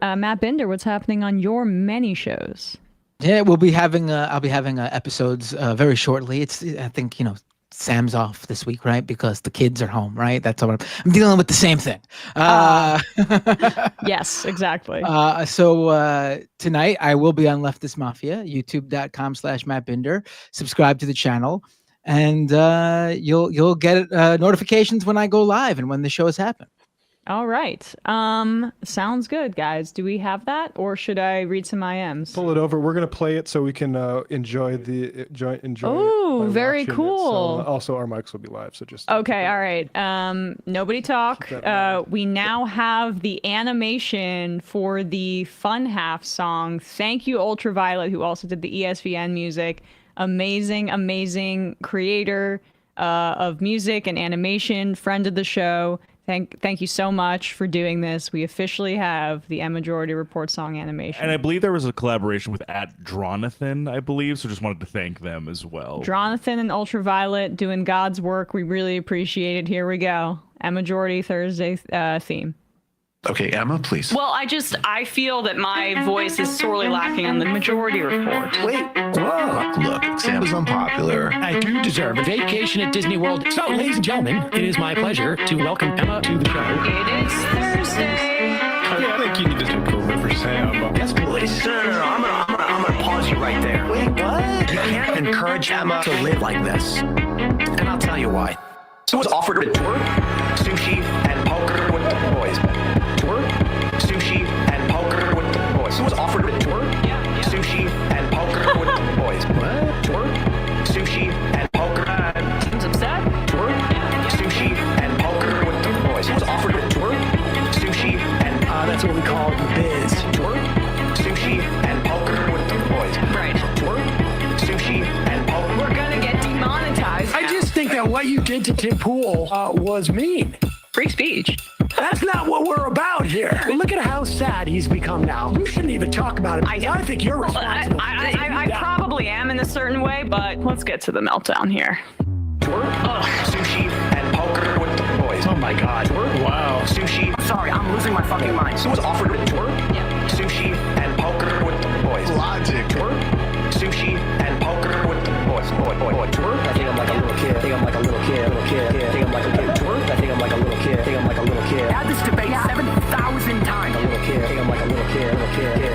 Matt Binder, what's happening on your many shows? Yeah, I'll be having episodes very shortly. I think Sam's off this week, right? Because the kids are home, right? That's what I'm dealing with the same thing. Yes, exactly. So tonight I will be on Leftist Mafia, youtube.com/Matt Binder. Subscribe to the channel. And you'll get notifications when I go live and when the shows happen. All right. Sounds good, guys. Do we have that, or should I read some IMs? Pull it over. We're gonna play it so we can enjoy it. Oh, very cool. So also, our mics will be live. So just okay. All right. Nobody talk. We now have the animation for the Fun Half song. Thank you, Ultraviolet, who also did the ESVN music. Amazing creator of music and animation, friend of the show. Thank you so much for doing this. We officially have the EmMajority Report song animation. And I believe there was a collaboration with @Dronathan, I believe, so just wanted to thank them as well. Dronathan and Ultraviolet doing God's work. We really appreciate it. Here we go. EmMajority Thursday theme. Okay, Emma, please. Well, I feel that my voice is sorely lacking on the Majority Report. Wait, look, Sam is unpopular. I do deserve a vacation at Disney World. So, ladies and gentlemen, it is my pleasure to welcome Emma to the show. It is Thursday. I think you need to take over for Sam. Yes, please. No. I'm gonna pause you right there. Wait, what? You can't encourage Emma to live like this. And I'll tell you why. So was offered to tour, sushi, and poker with the boys. Tour, sushi, and poker with the boys. So was offered to tour, sushi, and poker with the boys. What? Tour, sushi, and poker. Seems upset. Tour, sushi, and poker with the boys. So was offered to tour, sushi, and that's what we call the biz. Tour, sushi, and poker with the boys. Right. Tour, sushi, and poker. We're gonna get demonetized. I just think that what you did to Tim Pool was mean. Free speech. That's not what we're about here. Look at how sad he's become now. You shouldn't even talk about it. I think you're responsible. I probably am in a certain way, but let's get to the meltdown here. Sushi and poker with the boys. Oh my God. Wow. Sushi. Sorry, I'm losing my fucking mind. So was offered a tour. Yeah. Sushi and poker with the boys. Logic. Tour. Sushi and poker with the boys. Boy. Tour. I think I'm like a little kid. I think I'm like a little kid. I think I'm like a kid. Tour. I think I'm like a little kid. I think I'm like a little kid. Had this debate 7,000 times. A little kid. I think I'm like a little kid. I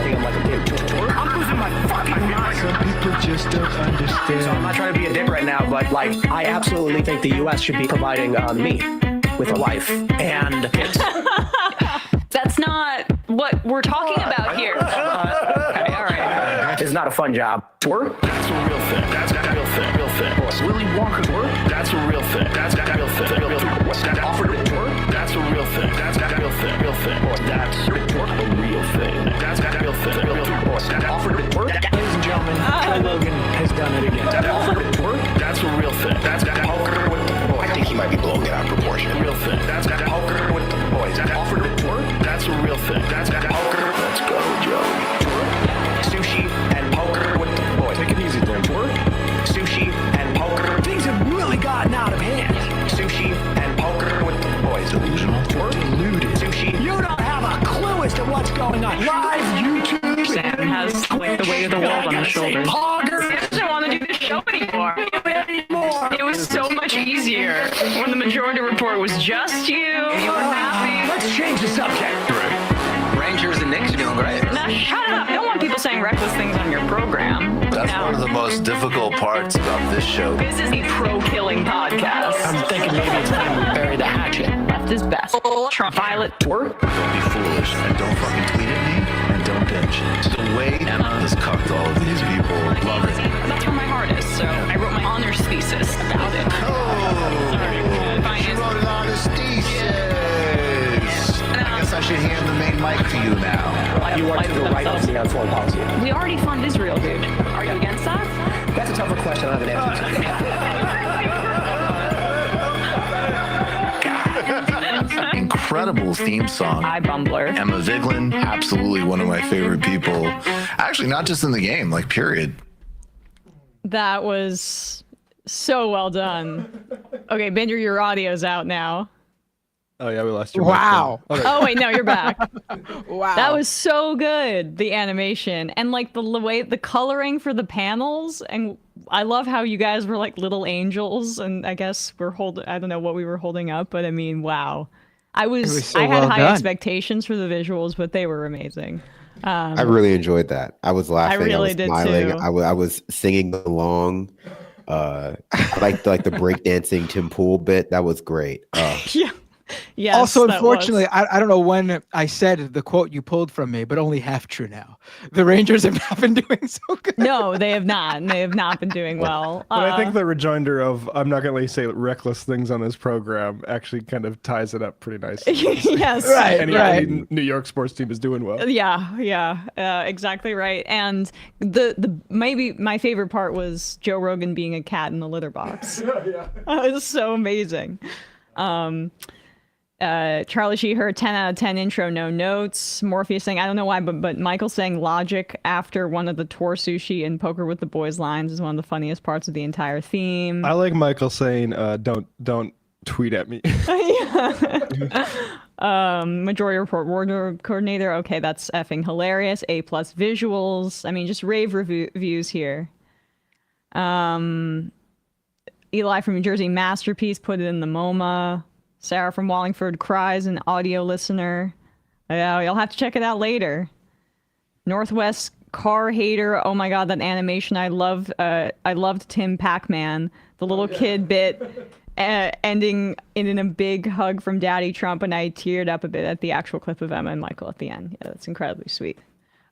think I'm like a kid. Tour. I'm losing my fucking mind. Some people just don't understand. So I'm not trying to be a dick right now, but like, I absolutely think the U.S. should be providing me with a life and kids. That's not what we're talking about here. Okay, all right. It's not a fun job. Work? That's a real thing. That's a real thing. Real thing. Willy Wonka's work? That's a real thing. That's a real thing. Real thing. What's that offered at work? That's a real thing. That's a real thing. Real thing. That's a real thing. That's a real thing. Real thing. What's that offered at work? Ladies and gentlemen, Joe Rogan has done it again. That offered at work? That's a real thing. That's a poker with the boys. I think he might be blowing it out of proportion. Real thing. That's a poker with the boys. That offered at work? That's a real thing. That's a poker. Let's go, Joey. Sushi and poker with the boys. Take it easy there. Work? Sushi and poker. Things have really gotten out of hand. Sushi and poker with the boys. Delusional. Work? Deluded. Sushi. You don't have a clue as to what's going on. Live YouTube. Sam has like the weight of the world on his shoulders. Pogger. Sam doesn't want to do the show anymore. It was so much easier when the Majority Report was just you. You were happy. Let's change the subject. Rangers and Knicks are doing great. Now shut up. I don't want people saying reckless things on your program. That's one of the most difficult parts about this show. This is a pro-killing podcast. I'm thinking maybe it's time we bury the hatchet. Left is best. Trump Violet. Work? Don't be foolish and don't fucking tweet at me and don't binge. It's the way Emma has cucked all of these people. Love it. That's where my heart is, so I wrote my honors thesis about it. She wrote an honest thesis. I guess I should hand the main mic to you now. You want to go right off the foreign policy. We already fund Israel, dude. Are you against that? That's a tougher question. I don't have an answer to. Incredible theme song. Hi, Bumbler. Emma Vigeland, absolutely one of my favorite people. Actually, not just in the game, like period. That was so well done. Okay, Bender, your audio's out now. Oh yeah, we lost your Wow. mic. Oh wait, no, you're back. Wow. That was so good. The animation and like the way the coloring for the panels, and I love how you guys were like little angels, and I guess we're I don't know what we were holding up, but I mean, wow. I had high expectations for the visuals, but they were amazing. I really enjoyed that. I was laughing. I really was did smiling. too. I was singing along. I liked the breakdancing Tim Pool bit. That was great. Yeah. Yes, also, unfortunately, I don't know when I said the quote you pulled from me, but only half true now. The Rangers have not been doing so good. No, they have not. And they have not been doing well. But I think the rejoinder of I'm not going to say reckless things on this program actually kind of ties it up pretty nicely. Yes. Any New York sports team is doing well. Yeah, exactly right. And the maybe my favorite part was Joe Rogan being a cat in the litter box. It was so amazing. Charlie Sheeher, 10 out of 10 intro, no notes. Morpheus saying, I don't know why, but Michael saying logic after one of the tour sushi and poker with the boys lines is one of the funniest parts of the entire theme. I like Michael saying, don't tweet at me. Majority Report wardrobe coordinator. Okay, that's effing hilarious. A+ visuals. I mean, just rave reviews here. Eli from New Jersey, masterpiece, put it in the MoMA. Sarah from Wallingford cries, an audio listener. You'll have to check it out later. Northwest car hater. Oh my god, that animation! I loved Tim Pac-Man, the little kid bit, ending in a big hug from Daddy Trump, and I teared up a bit at the actual clip of Emma and Michael at the end. Yeah, that's incredibly sweet.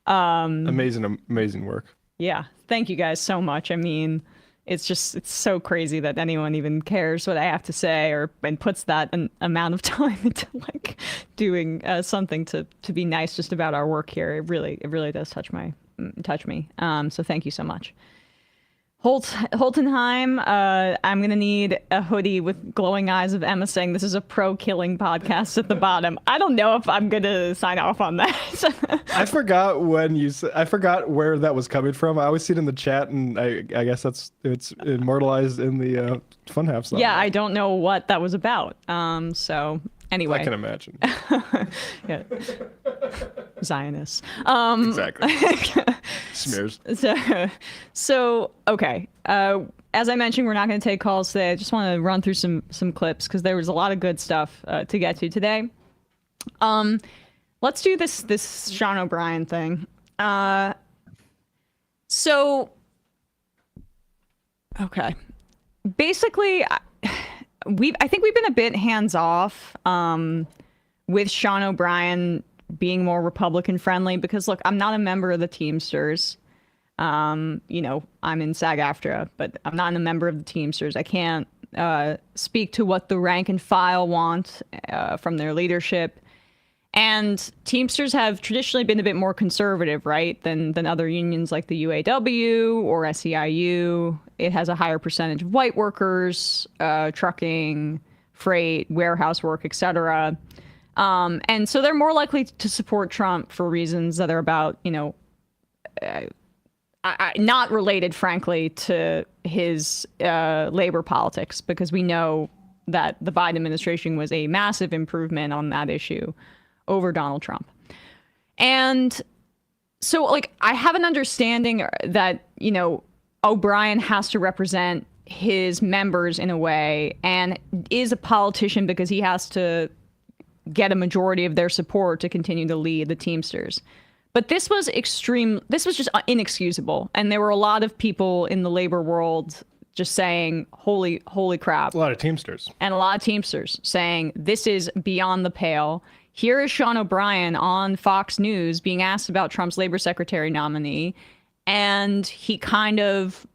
Amazing work. Yeah, thank you guys so much. I mean, it's so crazy that anyone even cares what I have to say and puts that an amount of time into like doing something to be nice just about our work here. It really does touch me. So thank you so much. Holtenheim, I'm going to need a hoodie with glowing eyes of Emma saying this is a pro-killing podcast at the bottom. I don't know if I'm going to sign off on that. I forgot I forgot where that was coming from. I always see it in the chat, and I guess it's immortalized in the Funhouse song. Yeah, I don't know what that was about. So anyway. I can imagine. Yeah. Zionists. Exactly. Smears. So okay. As I mentioned, we're not going to take calls today. I just want to run through some clips because there was a lot of good stuff to get to today. Let's do this Sean O'Brien thing. So Okay. Basically, I think we've been a bit hands off with Sean O'Brien being more Republican friendly because, look, I'm not a member of the Teamsters. I'm in SAG-AFTRA, but I'm not a member of the Teamsters. I can't speak to what the rank and file want from their leadership. And Teamsters have traditionally been a bit more conservative, right, than other unions like the UAW or SEIU. It has a higher percentage of white workers, trucking, freight, warehouse work, etc. And so they're more likely to support Trump for reasons that are about, not related, frankly, to his labor politics, because we know that the Biden administration was a massive improvement on that issue over Donald Trump. And so, like, I have an understanding that, O'Brien has to represent his members in a way and is a politician because he has to get a majority of their support to continue to lead the Teamsters. But this was just inexcusable. And there were a lot of people in the labor world just saying, holy crap. A lot of Teamsters. And a lot of Teamsters saying, this is beyond the pale. Here is Sean O'Brien on Fox News being asked about Trump's labor secretary nominee, and he kind of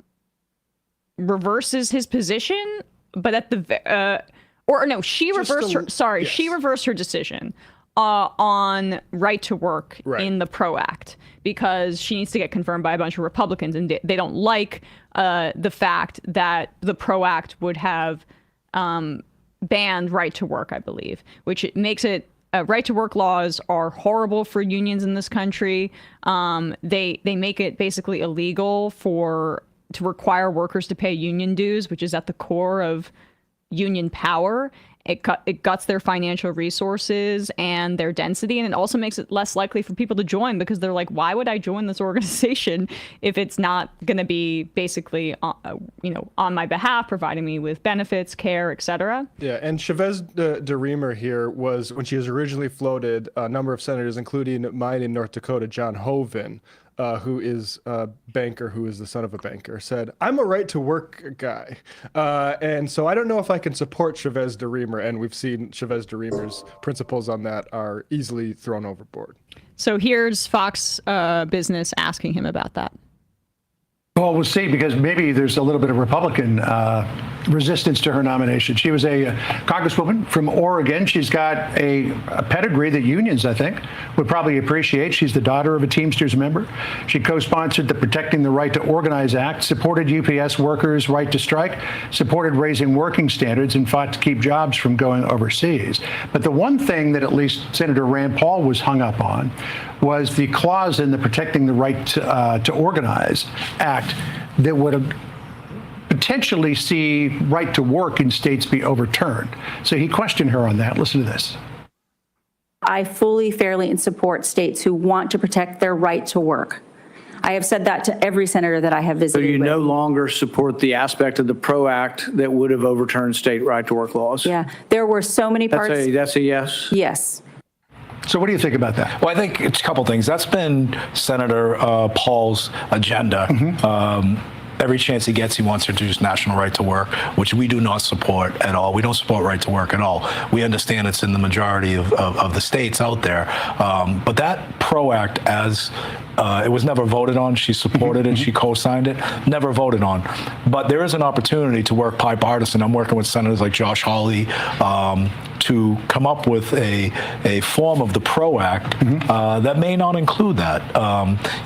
reverses his position, but at the she reversed her decision on right to work in the PRO Act because she needs to get confirmed by a bunch of Republicans, and they don't like the fact that the PRO Act would have banned right to work, I believe, which makes it right to work laws are horrible for unions in this country. They make it basically illegal to require workers to pay union dues, which is at the core of union power. It guts their financial resources and their density, and it also makes it less likely for people to join because they're like, why would I join this organization if it's not going to be basically, on my behalf, providing me with benefits, care, etc. Yeah, and Chavez de Reamer here was, when she was originally floated, a number of senators, including mine in North Dakota, John Hoeven, who is a banker, who is the son of a banker, said, I'm a right to work guy. And so I don't know if I can support Chavez de Reamer. And we've seen Chavez de Reamer's principles on that are easily thrown overboard. So here's Fox Business asking him about that. Well, we'll see, because maybe there's a little bit of Republican resistance to her nomination. She was a congresswoman from Oregon. She's got a pedigree that unions, I think, would probably appreciate. She's the daughter of a Teamsters member. She co-sponsored the Protecting the Right to Organize Act, supported UPS workers' right to strike, supported raising working standards, and fought to keep jobs from going overseas. But the one thing that at least Senator Rand Paul was hung up on was the clause in the Protecting the Right to Organize Act that would potentially see right to work in states be overturned. So he questioned her on that. Listen to this. I fully, fairly, and support states who want to protect their right to work. I have said that to every senator that I have visited. So you no longer support the aspect of the PRO Act that would have overturned state right to work laws? Yeah, there were so many parts. That's a yes? Yes. So what do you think about that? Well, I think it's a couple things. That's been Senator Paul's agenda. Every chance he gets, he wants to introduce national right to work, which we do not support at all. We don't support right to work at all. We understand it's in the majority of the states out there. But that PRO Act, as it was never voted on. She supported it. She co-signed it. Never voted on. But there is an opportunity to work bipartisan. I'm working with senators like Josh Hawley to come up with a form of the PRO Act that may not include that.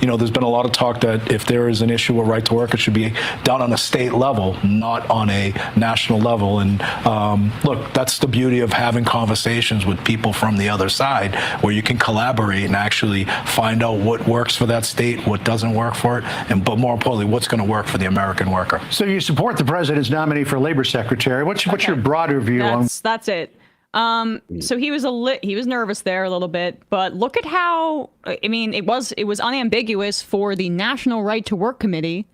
There's been a lot of talk that if there is an issue with right to work, it should be done on a state level, not on a national level. And look, that's the beauty of having conversations with people from the other side, where you can collaborate and actually find out what works for that state, what doesn't work for it, but more importantly, what's going to work for the American worker. So you support the president's nominee for labor secretary. What's your broader view on? That's it. So he was nervous there a little bit, but look at how, it was unambiguous for the National Right to Work Committee.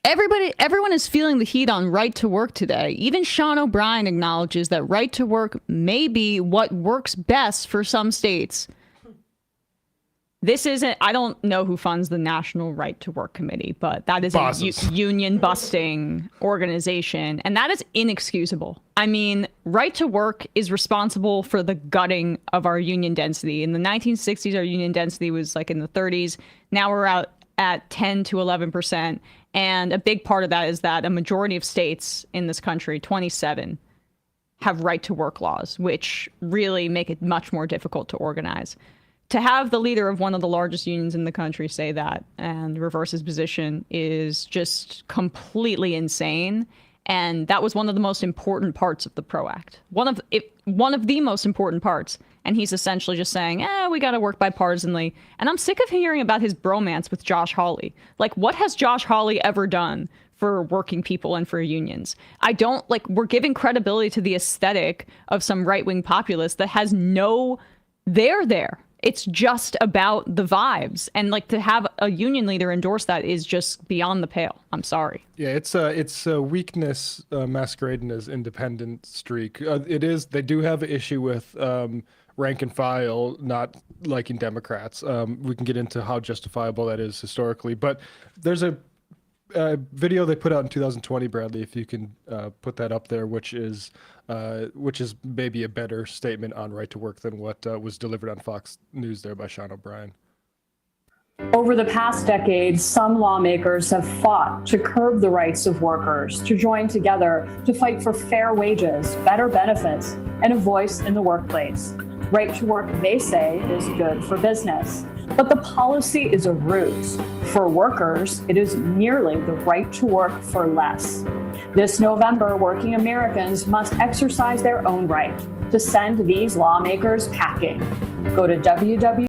Everyone is feeling the heat on right to work today. Even Sean O'Brien acknowledges that right to work may be what works best for some states. This isn't, I don't know who funds the National Right to Work Committee, but that is a union busting organization, and that is inexcusable. I mean, Right to Work is responsible for the gutting of our union density. In the 1960s, our union density was like in the 30s. Now we're out at 10 to 11%. And a big part of that is that a majority of states in this country, 27, have right to work laws, which really make it much more difficult to organize. To have the leader of one of the largest unions in the country say that and reverse his position is just completely insane. And that was one of the most important parts of the PRO Act. One of the most important parts. And he's essentially just saying, we got to work bipartisanly. And I'm sick of hearing about his bromance with Josh Hawley. Like, what has Josh Hawley ever done for working people and for unions? We're giving credibility to the aesthetic of some right-wing populist that has no, there. It's just about the vibes. And like to have a union leader endorse that is just beyond the pale. I'm sorry. Yeah, it's a weakness masquerading as independent streak. It is. They do have an issue with rank and file not liking Democrats. We can get into how justifiable that is historically. But there's a video they put out in 2020, Bradley, if you can put that up there, which is maybe a better statement on right to work than what was delivered on Fox News there by Sean O'Brien. Over the past decade, some lawmakers have fought to curb the rights of workers, to join together to fight for fair wages, better benefits, and a voice in the workplace. Right to work, they say, is good for business. But the policy is a ruse. For workers, it is merely the right to work for less. This November, working Americans must exercise their own right to send these lawmakers packing. Go to www.